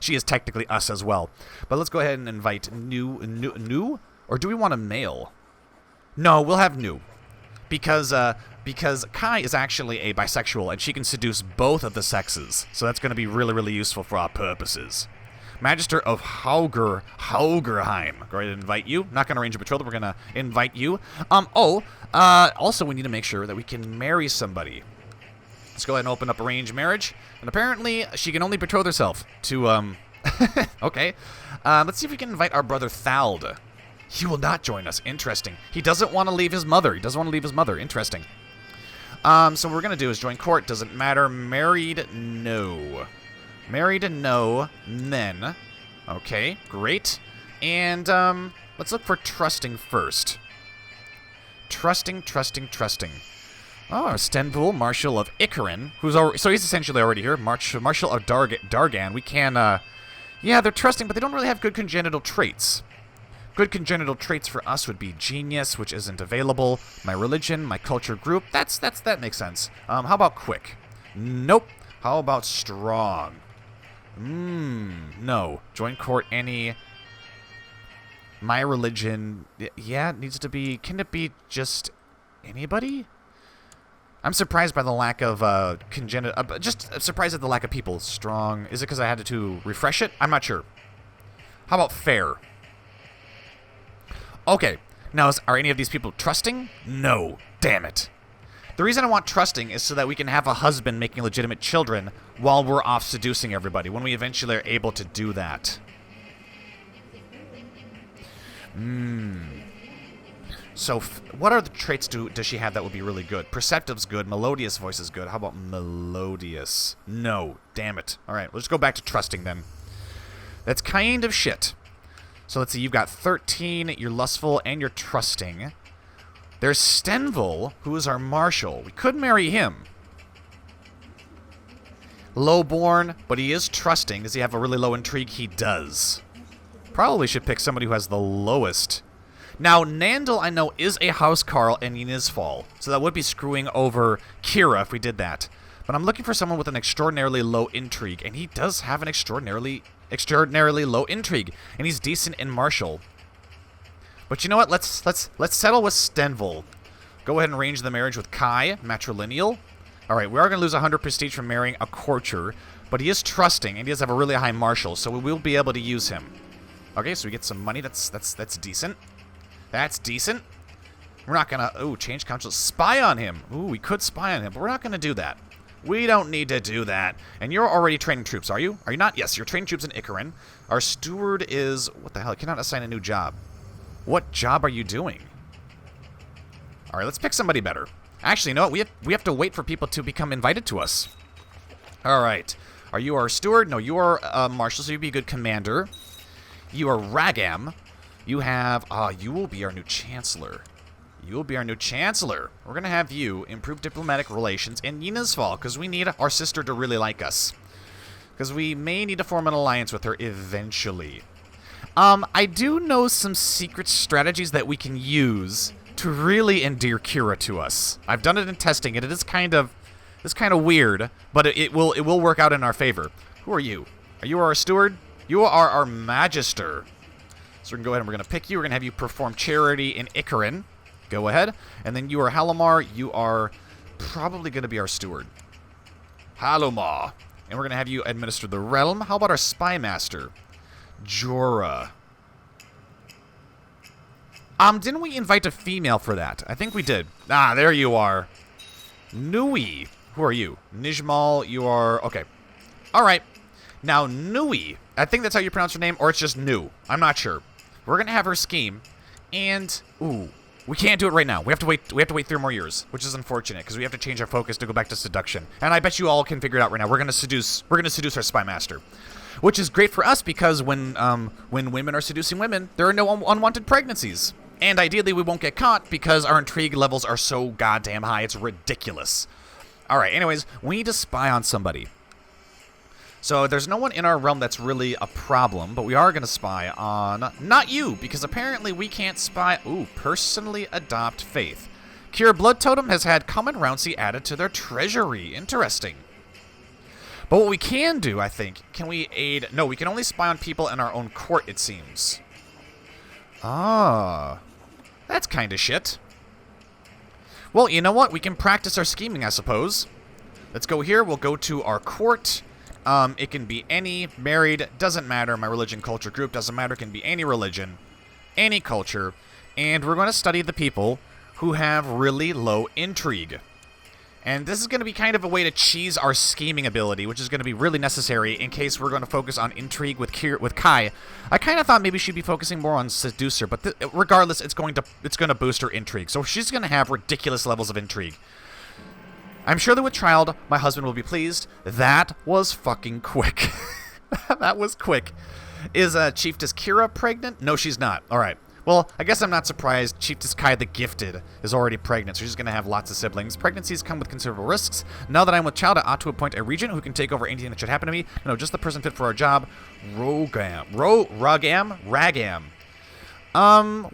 she is technically us as well. But let's go ahead and invite new, or do we want a male? No, we'll have new, because Kai is actually a bisexual, and she can seduce both of the sexes, so that's going to be really useful for our purposes. Magister of Haugerheim. Go ahead and invite you. Not going to arrange a betrothal. We're going to invite you. Also, we need to make sure that we can marry somebody. Let's go ahead and open up arranged marriage. And apparently, she can only betroth herself to, okay. Let's see if we can invite our brother Thald. He will not join us. Interesting. He doesn't want to leave his mother. Interesting. So what we're going to do is join court. Doesn't matter. Married, no. Married, no. Men. Okay, great. And, let's look for trusting first. Trusting. Oh, Stenpool, Marshal of Roscrea, who's already... So he's essentially already here. Marshal of Dargan. We can, yeah, they're trusting, but they don't really have good congenital traits. Good congenital traits for us would be genius, which isn't available. My religion, my culture group. That makes sense. How about quick? Nope. How about strong? No. Join court any. My religion. Yeah, it needs to be. Can it be just anybody? I'm surprised by the lack of congenital. Just surprised at the lack of people. Strong. Is it because I had to refresh it? I'm not sure. How about fair? Okay. Now, are any of these people trusting? No. Damn it. The reason I want trusting is so that we can have a husband making legitimate children while we're off seducing everybody, when we eventually are able to do that. So, what are the traits does she have that would be really good? Perceptive's good. Melodious voice is good. How about melodious? No. Damn it. All right, let's go back to trusting then. That's kind of shit. So let's see, you've got 13, you're lustful, and you're trusting. There's Stenvil, who is our marshal. We could marry him. Lowborn, but he is trusting. Does he have a really low intrigue? He does. Probably should pick somebody who has the lowest. Now, Nandel, I know, is a housecarl in Ynisfall, so that would be screwing over Kiera if we did that. But I'm looking for someone with an extraordinarily low intrigue, and he does have an extraordinarily low intrigue, and he's decent in martial. But you know what? Let's settle with Stenvil. Go ahead and arrange the marriage with Kai, matrilineal. All right, we are going to lose 100 prestige from marrying a courtier, but he is trusting, and he does have a really high martial, so we will be able to use him. Okay, so we get some money. That's decent. That's decent. We're not going to... Ooh, change council. Spy on him. Ooh, we could spy on him, but we're not going to do that. We don't need to do that. And you're already training troops, are you? Are you not? Yes, you're training troops in Ikarin. Our steward is... What the hell? I cannot assign a new job. What job are you doing? All right, let's pick somebody better. Actually, no, we have to wait for people to become invited to us. All right. Are you our steward? No, you are marshal, so you'd be a good commander. You are Ragam. You have... you will be our new chancellor. You will be our new chancellor. We're going to have you improve diplomatic relations in Ynisfall, because we need our sister to really like us. Because we may need to form an alliance with her eventually. I do know some secret strategies that we can use to really endear Kiera to us. I've done it in testing, and it is kind of weird, but it will work out in our favor. Who are you? Are you our steward? You are our magister. So we're going to go ahead and we're going to pick you. We're going to have you perform charity in Ikarin. Go ahead. And then you are Halomar. You are probably going to be our steward. Halomar. And we're going to have you administer the realm. How about our spy master? Jorah. Didn't we invite a female for that? I think we did. Ah, there you are. Nui. Who are you? Nijmal, you are... Okay. All right. Now, Nui. I think that's how you pronounce her name, or it's just Nu. I'm not sure. We're going to have her scheme, and... Ooh. We can't do it right now. We have to wait 3 more years, which is unfortunate, because we have to change our focus to go back to seduction. And I bet you all can figure it out right now. We're going to seduce our spy master. Which is great for us, because when women are seducing women, there are no unwanted pregnancies. And ideally, we won't get caught because our intrigue levels are so goddamn high. It's ridiculous. All right, anyways, we need to spy on somebody. So there's no one in our realm that's really a problem, but we are going to spy on... Not you, because apparently we can't spy... Ooh, personally adopt faith. Kiera Blood-Totem has had common rouncy added to their treasury. Interesting. But what we can do, I think... Can we aid... No, we can only spy on people in our own court, it seems. Ah... That's kind of shit. Well, you know what? We can practice our scheming, I suppose. Let's go here. We'll go to our court. It can be any, married, doesn't matter. My religion, culture, group, doesn't matter. It can be any religion, any culture. And we're going to study the people who have really low intrigue. And this is going to be kind of a way to cheese our scheming ability, which is going to be really necessary in case we're going to focus on intrigue with Kai. I kind of thought maybe she'd be focusing more on seducer, but regardless, it's going to boost her intrigue. So she's going to have ridiculous levels of intrigue. I'm sure that with child, my husband will be pleased. That was fucking quick. That was quick. Is Chieftess Kiera pregnant? No, she's not. All right. Well, I guess I'm not surprised. Chieftess Kai the Gifted is already pregnant, so she's going to have lots of siblings. Pregnancies come with considerable risks. Now that I'm with child, I ought to appoint a regent who can take over anything that should happen to me. No, just the person fit for our job. Ragam.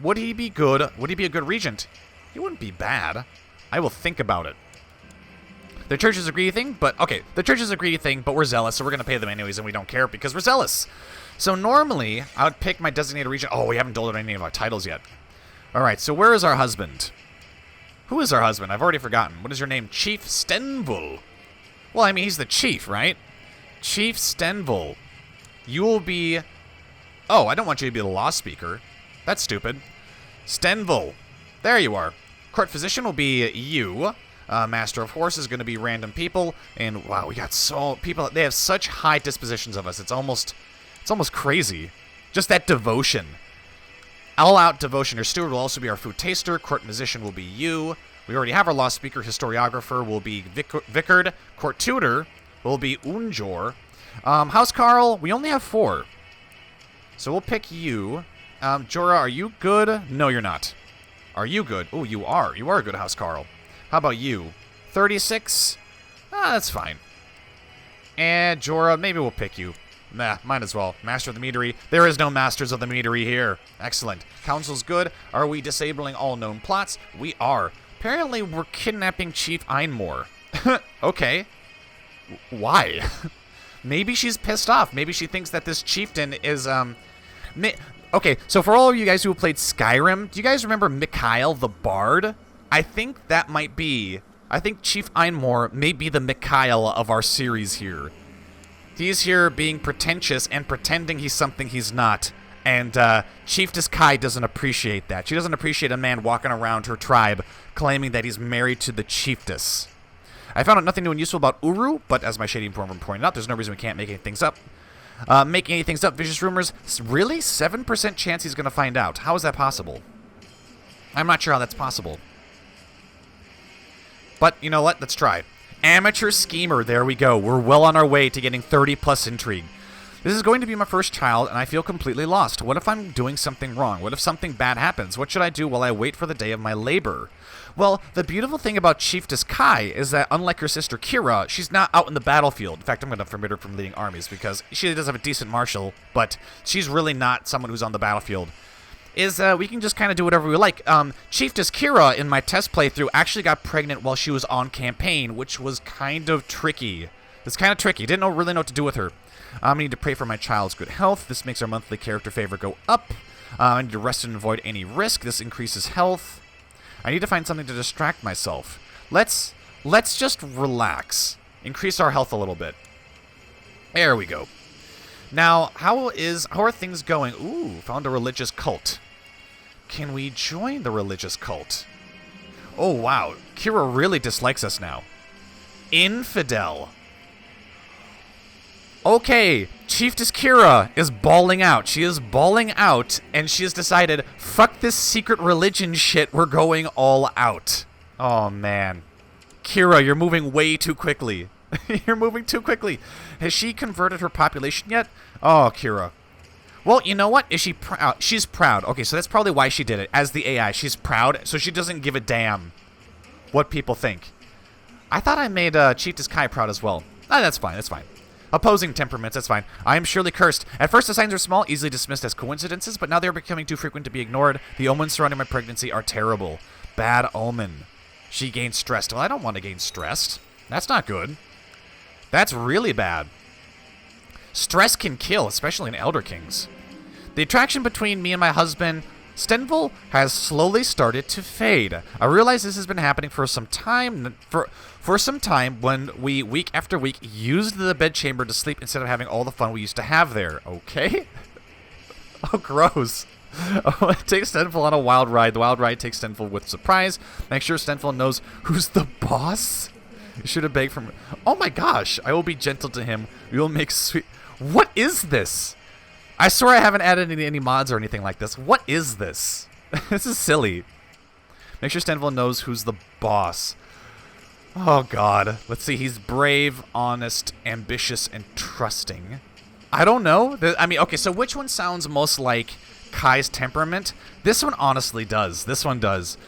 Would he be good? Would he be a good regent? He wouldn't be bad. I will think about it. The church is a greedy thing, but... Okay, the church is a greedy thing, but we're zealous, so we're going to pay them anyways, and we don't care because we're zealous. So normally, I would pick my designated regent. Oh, we haven't doled any of our titles yet. All right, so where is our husband? Who is our husband? I've already forgotten. What is your name? Chief Stenvil. Well, I mean, he's the chief, right? Chief Stenvil. You will be... Oh, I don't want you to be the law speaker. That's stupid. Stenvil. There you are. Court physician will be you. Master of Horse is going to be random people. And, wow, we got so... People, they have such high dispositions of us. It's almost crazy. Just that devotion. All-out devotion. Your steward will also be our food taster. Court musician will be you. We already have our law speaker. Historiographer will be Vicard. Court tutor will be Unjor. Housecarl, we only have 4. So we'll pick you. Jorah, are you good? No, you're not. Are you good? Oh, you are. You are a good housecarl. How about you? 36? That's fine. And Jorah, maybe we'll pick you. Nah, might as well. Master of the Meadery. There is no Masters of the Meadery here. Excellent. Council's good. Are we disabling all known plots? We are. Apparently, we're kidnapping Chief Einmore. Okay. Why? Maybe she's pissed off. Maybe she thinks that this chieftain is, Okay, so for all of you guys who have played Skyrim, do you guys remember Mikhail the Bard? I think that might be... I think Chief Einmore may be the Mikhail of our series here. He's here being pretentious and pretending he's something he's not. And Chieftess Kai doesn't appreciate that. She doesn't appreciate a man walking around her tribe claiming that he's married to the Chieftess. I found out nothing new and useful about Uru, but as my shady informant pointed out, there's no reason we can't make any things up. Making any things up, vicious rumors. Really? 7% chance he's going to find out. How is that possible? I'm not sure how that's possible. But you know what? Let's try. Amateur schemer. There we go. We're well on our way to getting 30 plus intrigue. This is going to be my first child, and I feel completely lost. What if I'm doing something wrong? What if something bad happens? What should I do while I wait for the day of my labor? Well, the beautiful thing about Chieftess Kai is that, unlike her sister Kiera, she's not out in the battlefield. In fact, I'm going to forbid her from leading armies because she does have a decent martial, but she's really not someone who's on the battlefield. We can just kind of do whatever we like. Chieftess Kiera, in my test playthrough, actually got pregnant while she was on campaign, which was kind of tricky. It's kind of tricky. Didn't really know what to do with her. I need to pray for my child's good health. This makes our monthly character favor go up. I need to rest and avoid any risk. This increases health. I need to find something to distract myself. Let's just relax. Increase our health a little bit. There we go. Now, how are things going? Ooh, found a religious cult. Can we join the religious cult? Oh, wow. Kiera really dislikes us now. Infidel. Okay, Chieftess Kiera is bawling out. She is bawling out, and she has decided, fuck this secret religion shit, we're going all out. Oh, man. Kiera, you're moving way too quickly. You're moving too quickly. Has she converted her population yet? Oh, Kiera. Well, you know what? Is she proud? She's proud. Okay, so that's probably why she did it. As the AI, she's proud, so she doesn't give a damn what people think. I thought I made Chieftess Kai proud as well. That's fine, that's fine. Opposing temperaments, that's fine. I am surely cursed. At first, the signs are small, easily dismissed as coincidences, but now they are becoming too frequent to be ignored. The omens surrounding my pregnancy are terrible. Bad omen. She gains stressed. Well, I don't want to gain stressed. That's not good. That's really bad. Stress can kill, especially in Elder Kings. The attraction between me and my husband, Stenville, has slowly started to fade. I realize this has been happening for some time, for some time when we, week after week, used the bedchamber to sleep instead of having all the fun we used to have there. Okay? Oh, gross. Oh, it takes Stenville on a wild ride. The wild ride takes Stenville with surprise. Make sure Stenville knows who's the boss. You should have begged from... Oh my gosh. I will be gentle to him. We will make sweet... What is this? I swear I haven't added any mods or anything like this. What is this? This is silly. Make sure Stenville knows who's the boss. Oh, God. Let's see. He's brave, honest, ambitious, and trusting. I don't know. I mean, okay, so which one sounds most like Kai's temperament? This one honestly does. This one does.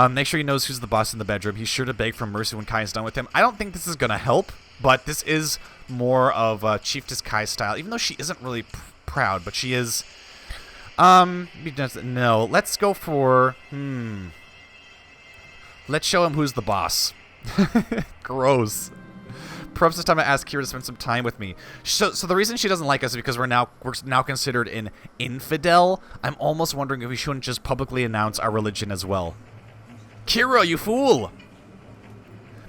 Make sure he knows who's the boss in the bedroom. He's sure to beg for mercy when Kai is done with him. I don't think this is going to help, but this is more of Chieftess Kai style, even though she isn't really proud, but she is... No, let's go for... Let's show him who's the boss. Gross. Perhaps this time I asked Kiera to spend some time with me. So the reason she doesn't like us is because we're now considered an infidel. I'm almost wondering if we shouldn't just publicly announce our religion as well. Kiera, you fool!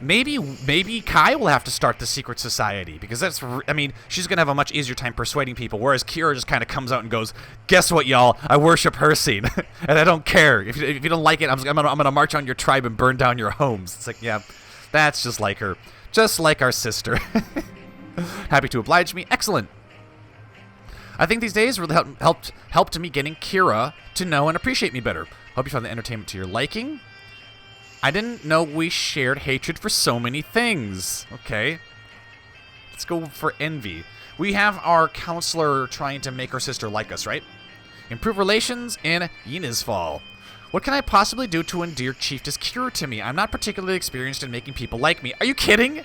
Maybe Kai will have to start the secret society, because that's, I mean, she's going to have a much easier time persuading people, whereas Kiera just kind of comes out and goes, guess what, y'all? I worship Hircine, and I don't care. If you don't like it, I'm gonna march on your tribe and burn down your homes. It's like, yeah, that's just like her. Just like our sister. Happy to oblige me. Excellent. I think these days really helped me getting Kiera to know and appreciate me better. Hope you found the entertainment to your liking. I didn't know we shared hatred for so many things. Okay. Let's go for envy. We have our counselor trying to make her sister like us, right? Improve relations in Yenisfall. What can I possibly do to endear Chieftess Kai to me? I'm not particularly experienced in making people like me. Are you kidding?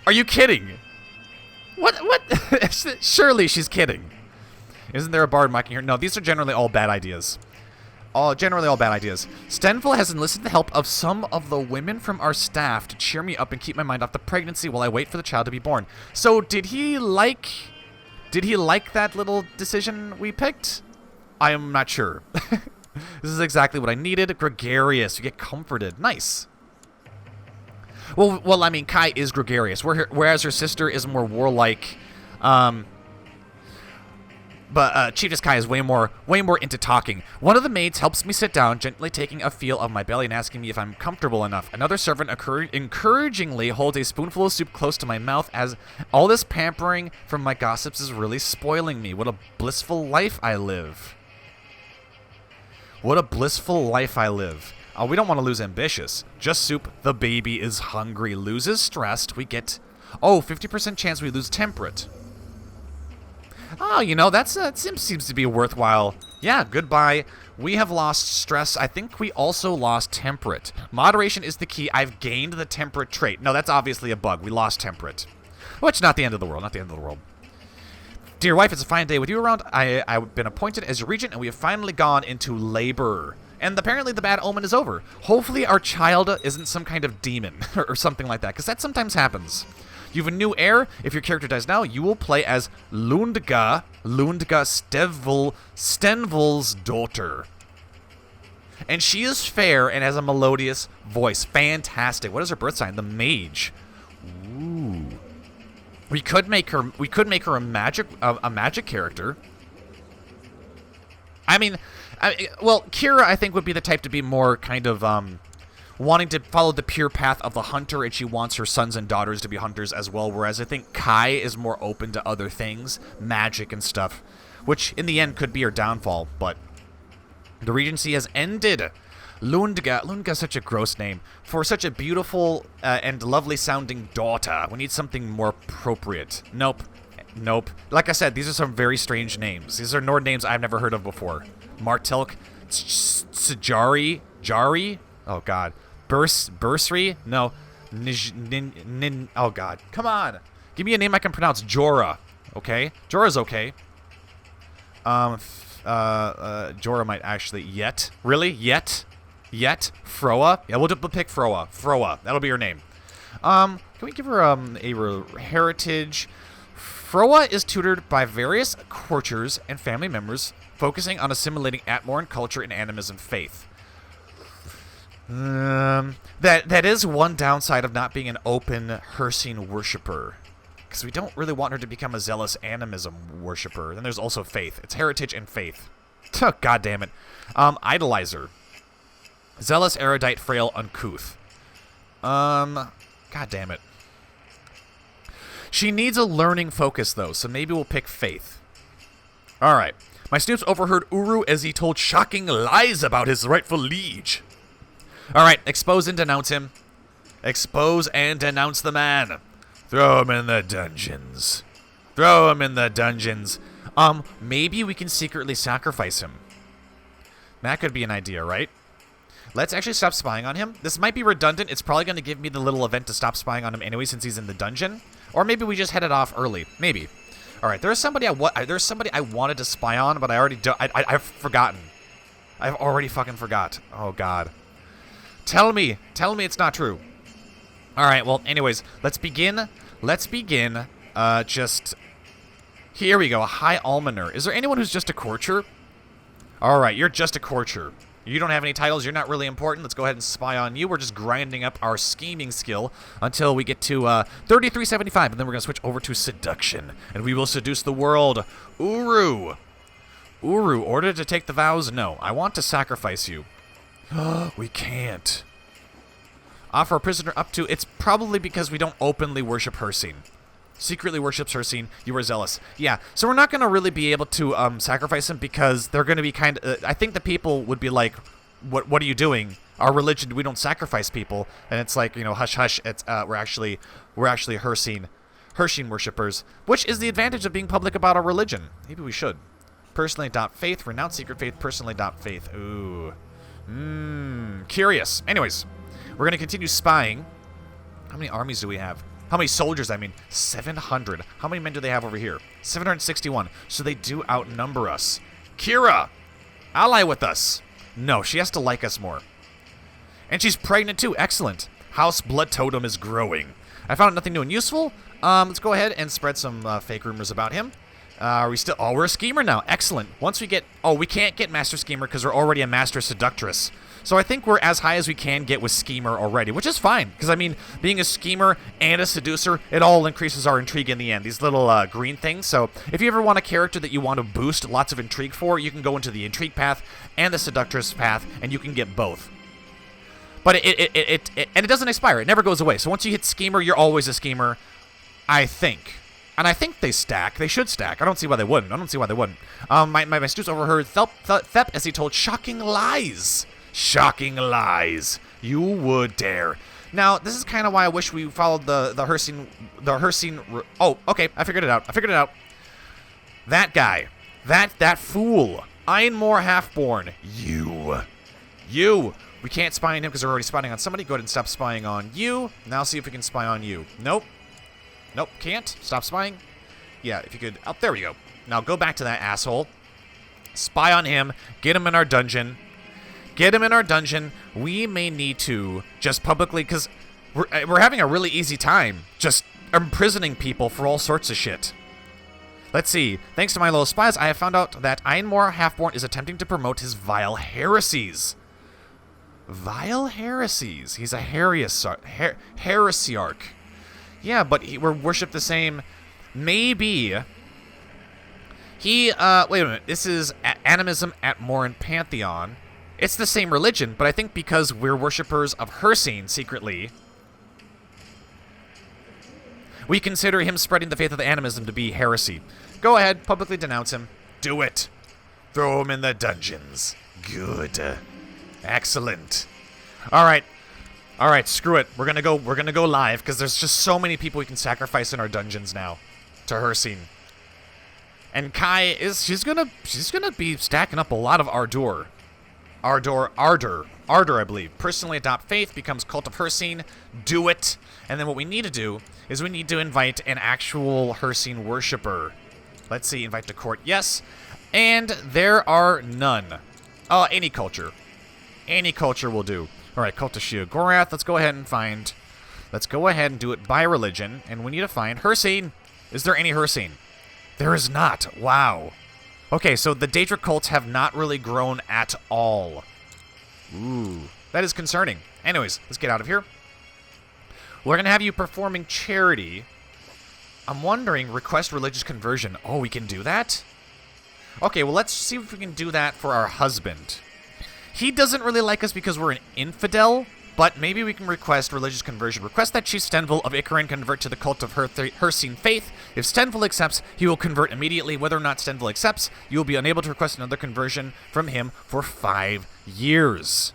Are you kidding? What? Surely she's kidding. Isn't there a bard mocking her? No, these are generally all bad ideas. Generally all bad ideas. Stenful has enlisted the help of some of the women from our staff to cheer me up and keep my mind off the pregnancy while I wait for the child to be born. So did he like that little decision we picked? I am not sure. This is exactly what I needed. Gregarious. You get comforted. Nice. Well, I mean, Kai is gregarious, whereas her sister is more warlike. But Chieftess Kai is way more into talking. One of the maids helps me sit down, gently taking a feel of my belly and asking me if I'm comfortable enough. Another servant encouragingly holds a spoonful of soup close to my mouth, as all this pampering from my gossips is really spoiling me. What a blissful life I live. What a blissful life I live. We don't want to lose ambitious. Just soup. The baby is hungry. Loses stressed. We get... 50% chance we lose temperate. Oh, you know, that seems to be worthwhile. Yeah, goodbye. We have lost stress. I think we also lost temperate. Moderation is the key. I've gained the temperate trait. No, that's obviously a bug. We lost temperate. Which, not the end of the world. Not the end of the world. Dear wife, it's a fine day with you around. I've been appointed as your regent, and we have finally gone into labor. And apparently the bad omen is over. Hopefully our child isn't some kind of demon or something like that, because that sometimes happens. You have a new heir. If your character dies now, you will play as Lundga Stenvol's daughter. And she is fair and has a melodious voice. Fantastic. What is her birth sign? The mage. Ooh. We could make her a magic character. Well, Kiera, I think, would be the type to be more kind of wanting to follow the pure path of the hunter, and she wants her sons and daughters to be hunters as well, whereas I think Kai is more open to other things, magic and stuff, which in the end could be her downfall, but the regency has ended. Lundga's such a gross name. For such a beautiful and lovely sounding daughter, we need something more appropriate. Nope. Like I said, these are some very strange names. These are Nord names I've never heard of before. Martilk, Sajari, Jari, oh god. Bursary? No. Oh god. Come on. Give me a name I can pronounce. Jorah. Okay? Jorah's okay. Jorah might actually... Yet? Really? Yet? Froa? Yeah, we'll pick Froa. Froa. That'll be her name. Can we give her a heritage? Froa is tutored by various courtiers and family members, focusing on assimilating Atmoran culture and animism faith. That is one downside of not being an open Hircine worshipper, because we don't really want her to become a zealous animism worshipper. Then there's also faith. It's heritage and faith. Oh, god damn it. Idolizer. Zealous, erudite, frail, uncouth. God damn it. She needs a learning focus, though, so maybe we'll pick faith. Alright. My students overheard Uru as he told shocking lies about his rightful liege. Alright, expose and denounce him. Expose and denounce the man. Throw him in the dungeons. Throw him in the dungeons. Maybe we can secretly sacrifice him. That could be an idea, right? Let's actually stop spying on him. This might be redundant. It's probably going to give me the little event to stop spying on him anyway since he's in the dungeon. Or maybe we just head it off early. Maybe. Alright, there's somebody I wanted to spy on, but I already don't. I've forgotten. I've already fucking forgot. Oh, God. Tell me it's not true. Alright, well, anyways, let's begin. Just... Here we go, a high almoner. Is there anyone who's just a courtier? Alright, you're just a courtier. You don't have any titles, you're not really important. Let's go ahead and spy on you. We're just grinding up our scheming skill until we get to 3375, and then we're going to switch over to seduction, and we will seduce the world. Uru, ordered to take the vows? No, I want to sacrifice you. We can't. Offer a prisoner up to... It's probably because we don't openly worship Hircine. Secretly worships Hircine. You are zealous. Yeah, so we're not going to really be able to sacrifice him because they're going to be kind of... I think the people would be like, what are you doing? Our religion, we don't sacrifice people. And it's like, you know, hush, hush. It's we're actually Hircine worshippers, which is the advantage of being public about our religion. Maybe we should. Personally adopt faith. Renounce secret faith. Personally adopt faith. Ooh. Curious. Anyways, we're going to continue spying. How many armies do we have? How many soldiers, I mean? 700. How many men do they have over here? 761. So they do outnumber us. Kiera! Ally with us. No, she has to like us more. And she's pregnant too. Excellent. House Blood-Totem is growing. I found nothing new and useful. Let's go ahead and spread some fake rumors about him. Are we still... Oh, we're a schemer now. Excellent. Once we get... Oh, we can't get Master Schemer because we're already a Master Seductress. So I think we're as high as we can get with Schemer already, which is fine. Because, I mean, being a Schemer and a Seducer, it all increases our intrigue in the end. These little green things. So if you ever want a character that you want to boost lots of intrigue for, you can go into the intrigue path and the Seductress path, and you can get both. But it doesn't expire. It never goes away. So once you hit Schemer, you're always a Schemer, I think. And I think they stack. They should stack. I don't see why they wouldn't. My students overheard Thep as he told shocking lies. Shocking lies. You would dare. Now, this is kind of why I wish we followed the Hircine. Oh, okay. I figured it out. That guy. That fool. Einmore Halfborn. You. We can't spy on him because we're already spying on somebody. Go ahead and stop spying on you. Now see if we can spy on you. Nope, can't. Stop spying. Yeah, if you could... Oh, there we go. Now go back to that asshole. Spy on him. Get him in our dungeon. We may need to just publicly... Because we're having a really easy time just imprisoning people for all sorts of shit. Let's see. Thanks to my little spies, I have found out that Einmore Halfborn is attempting to promote his vile heresies. Vile heresies. He's a heresiarch. Yeah, but we're worshipped the same. Maybe. Wait a minute. This is Animism Atmoran Pantheon. It's the same religion, but I think because we're worshippers of Hircine secretly, we consider him spreading the faith of the animism to be heresy. Go ahead, publicly denounce him. Do it. Throw him in the dungeons. Good. Excellent. All right, screw it. We're gonna go live because there's just so many people we can sacrifice in our dungeons now to Hircine. And Kai she's gonna be stacking up a lot of ardor, I believe. Personally adopt faith, becomes cult of Hircine. Do it. And then what we need to do is we need to invite an actual Hircine worshipper. Let's see, invite to court. Yes. And there are none. Oh, any culture. Any culture will do. All right, Cult of Sheogorath. Let's go ahead and do it by religion. And we need to find Hircine. Is there any Hircine? There is not. Wow. Okay, so the Daedric cults have not really grown at all. Ooh, that is concerning. Anyways, let's get out of here. We're going to have you performing charity. I'm wondering, request religious conversion. Oh, we can do that? Okay, well, let's see if we can do that for our husband. He doesn't really like us because we're an infidel, but maybe we can request religious conversion. Request that Chief Stenvil of Icaran convert to the cult of Hircine faith. If Stenvil accepts, he will convert immediately. Whether or not Stenvil accepts, you will be unable to request another conversion from him for 5 years.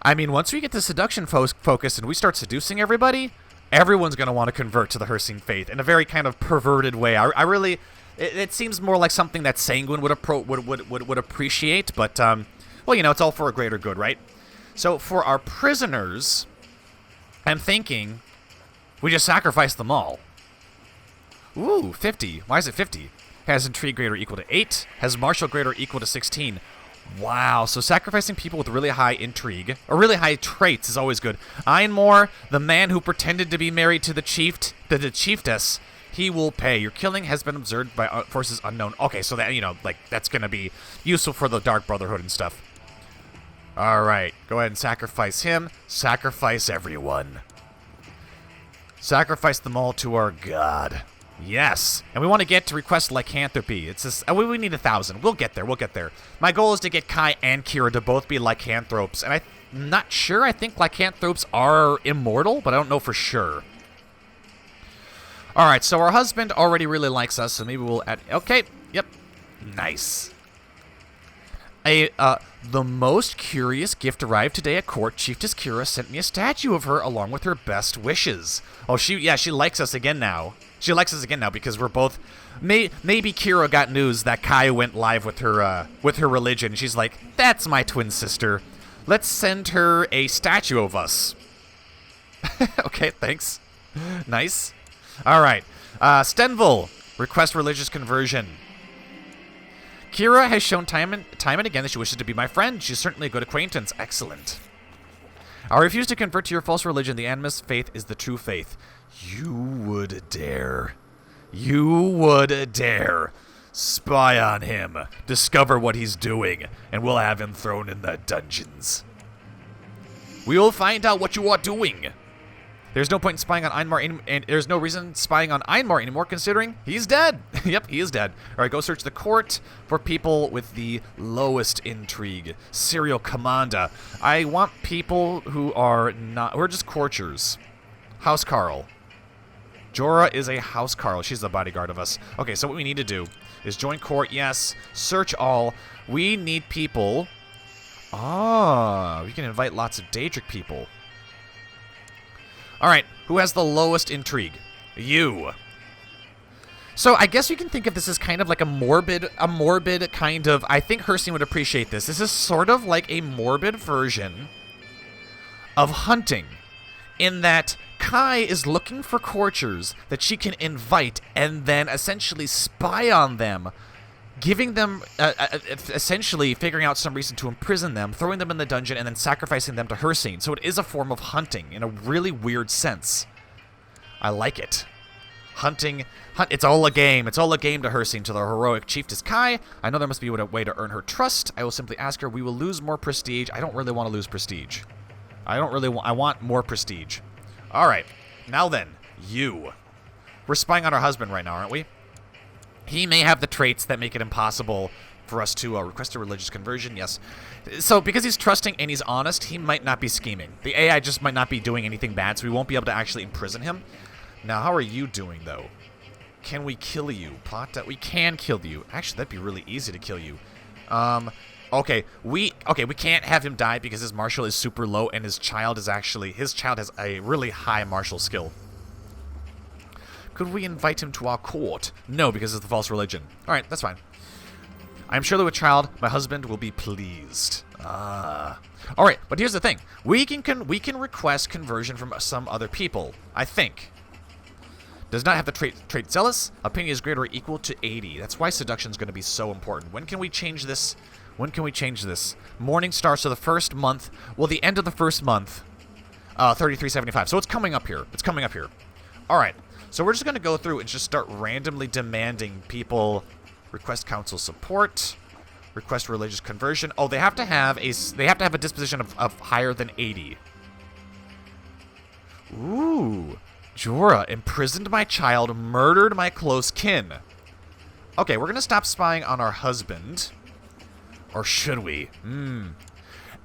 I mean, once we get the seduction focus and we start seducing everybody, everyone's going to want to convert to the Hircine faith in a very kind of perverted way. I really... It seems more like something that Sanguine would appreciate, but, well, you know, it's all for a greater good, right? So, for our prisoners, I'm thinking we just sacrifice them all. Ooh, 50. Why is it 50? Has intrigue greater equal to 8. Has martial greater equal to 16. Wow, so sacrificing people with really high intrigue, or really high traits, is always good. Einmore, the man who pretended to be married to the chieftess, he will pay. Your killing has been observed by forces unknown. Okay, so that, you know, like, that's going to be useful for the Dark Brotherhood and stuff. All right, go ahead and sacrifice him. Sacrifice everyone. Sacrifice them all to our god. Yes, and we want to get to request lycanthropy. It's just, we need 1,000. We'll get there. My goal is to get Kai and Kiera to both be lycanthropes, and I'm not sure. I think lycanthropes are immortal, but I don't know for sure. All right, so our husband already really likes us, so maybe we'll add... Okay, yep. Nice. The most curious gift arrived today at court. Chieftess Kiera sent me a statue of her along with her best wishes. Oh, she likes us again now. She likes us again now because we're both... Maybe Kiera got news that Kai went live with her religion. She's like, that's my twin sister. Let's send her a statue of us. Okay, thanks. Nice. All right. Stenville, request religious conversion. Kiera has shown time and again that she wishes to be my friend. She's certainly a good acquaintance. Excellent. I refuse to convert to your false religion. The Animist faith is the true faith. You would dare. You would dare. Spy on him. Discover what he's doing, and we'll have him thrown in the dungeons. We will find out what you are doing. There's no point in spying on Einmar, and there's no reason spying on Einmar anymore, considering he's dead. Yep, he is dead. All right, go search the court for people with the lowest intrigue. Serial commander. I want people who are not... We're just courtiers. House Carl. Jorah is a House Carl. She's the bodyguard of us. Okay, so what we need to do is join court. Yes. Search all. We need people. Ah, we can invite lots of Daedric people. All right, who has the lowest intrigue? You. So I guess you can think of this as kind of like a morbid kind of... I think Hircine would appreciate this. This is sort of like a morbid version of hunting, in that Kai is looking for courtiers that she can invite and then essentially spy on them, giving them, essentially figuring out some reason to imprison them, throwing them in the dungeon, and then sacrificing them to Hircine. So it is a form of hunting in a really weird sense. I like it. Hunting, it's all a game. It's all a game to Hircine, to the heroic Chieftess Kai. I know there must be a way to earn her trust. I will simply ask her. We will lose more prestige. I don't really want to lose prestige. I want more prestige. All right. Now then, you. We're spying on our husband right now, aren't we? He may have the traits that make it impossible for us to request a religious conversion, yes. So because he's trusting and he's honest, he might not be scheming. The AI just might not be doing anything bad, so we won't be able to actually imprison him. Now, how are you doing, though? Can we kill you? Plot that we can kill you. Actually, that'd be really easy to kill you. Okay, we can't have him die because his martial is super low and his child has a really high martial skill. Could we invite him to our court? No, because it's the false religion. All right, that's fine. I'm sure that with child, my husband will be pleased. All right, but here's the thing: we can request conversion from some other people. I think. Does not have the trait zealous. Opinion is greater or equal to 80. That's why seduction is going to be so important. When can we change this? When can we change this? Morning Star, so the first month. Well, the end of the first month. 3375. So it's coming up here. It's coming up here. All right. So we're just going to go through and just start randomly demanding people request council support, request religious conversion. Oh, they have to have a disposition of higher than 80. Ooh. Jorah imprisoned my child, murdered my close kin. Okay, we're going to stop spying on our husband. Or should we?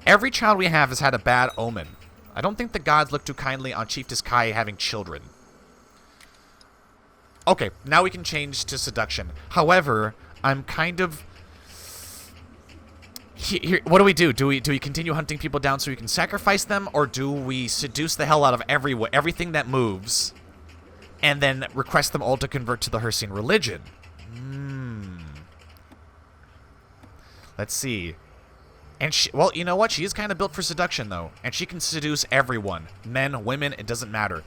Every child we have has had a bad omen. I don't think the gods look too kindly on Chieftess Kai having children. Okay, now we can change to seduction. However, I'm kind of... Here, what do we do? Do we continue hunting people down so we can sacrifice them, or do we seduce the hell out of everything that moves, and then request them all to convert to the Hircine religion? Let's see. And well, you know what? She is kind of built for seduction, though, and she can seduce everyone, men, women. It doesn't matter.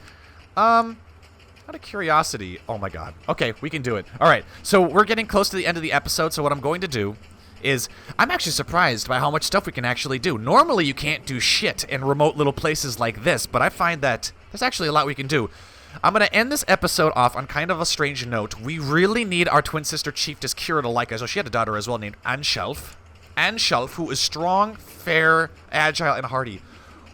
Out of curiosity, oh my god. Okay, we can do it. All right, so we're getting close to the end of the episode. So what I'm going to do is, I'm actually surprised by how much stuff we can actually do. Normally, you can't do shit in remote little places like this, but I find that there's actually a lot we can do. I'm going to end this episode off on kind of a strange note. We really need our twin sister Chieftess Kiera to like us. So she had a daughter as well named Anshelf. Anshelf, who is strong, fair, agile, and hardy.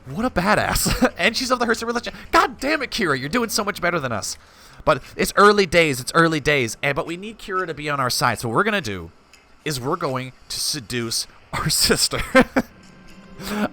What a badass. And she's of the Hircine religion. God damn it, Kiera, you're doing so much better than us. But it's early days, but we need Kiera to be on our side. So what we're going to do is we're going to seduce our sister.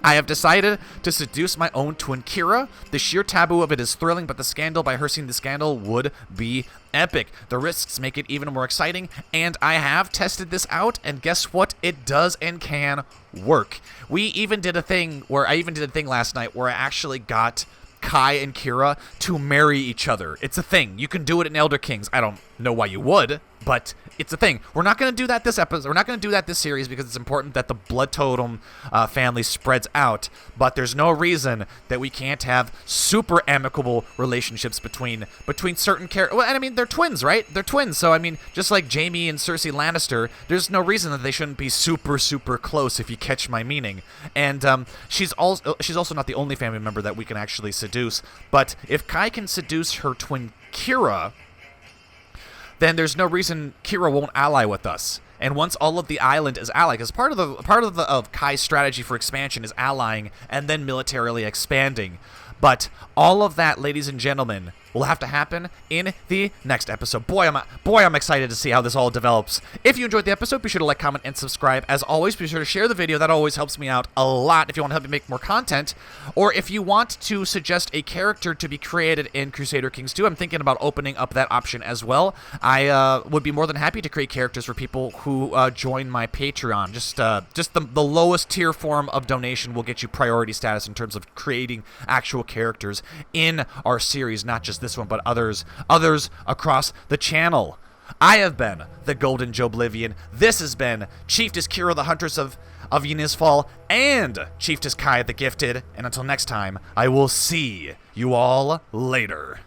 I have decided to seduce my own twin Kiera. The sheer taboo of it is thrilling, but the scandal by Hircine the Scandal would be epic. The risks make it even more exciting, and I have tested this out, and guess what? It does and can work. I even did a thing last night where I actually got Kai and Kiera to marry each other. It's a thing. You can do it in Elder Kings. I don't know why you would, but it's a thing. We're not going to do that this episode. We're not going to do that this series because it's important that the Blood-Totem family spreads out. But there's no reason that we can't have super amicable relationships between certain characters. Well, and I mean, they're twins, right? They're twins. So, I mean, just like Jaime and Cersei Lannister, there's no reason that they shouldn't be super, super close, if you catch my meaning. And she's also not the only family member that we can actually seduce. But if Kai can seduce her twin Kiera, then there's no reason Kiera won't ally with us. And once all of the island is allied, because part of Kai's strategy for expansion is allying and then militarily expanding. But all of that, ladies and gentlemen, will have to happen in the next episode. Boy, I'm excited to see how this all develops. If you enjoyed the episode, be sure to like, comment, and subscribe. As always, be sure to share the video. That always helps me out a lot if you want to help me make more content. Or if you want to suggest a character to be created in Crusader Kings 2, I'm thinking about opening up that option as well. I would be more than happy to create characters for people who join my Patreon. Just the lowest tier form of donation will get you priority status in terms of creating actual characters in our series, not just this one, but others across the channel. I have been the Golden Joblivian. This has been Chieftess Kiera, the Huntress of Yenisfall, and Chieftess Kai, the Gifted. And until next time, I will see you all later.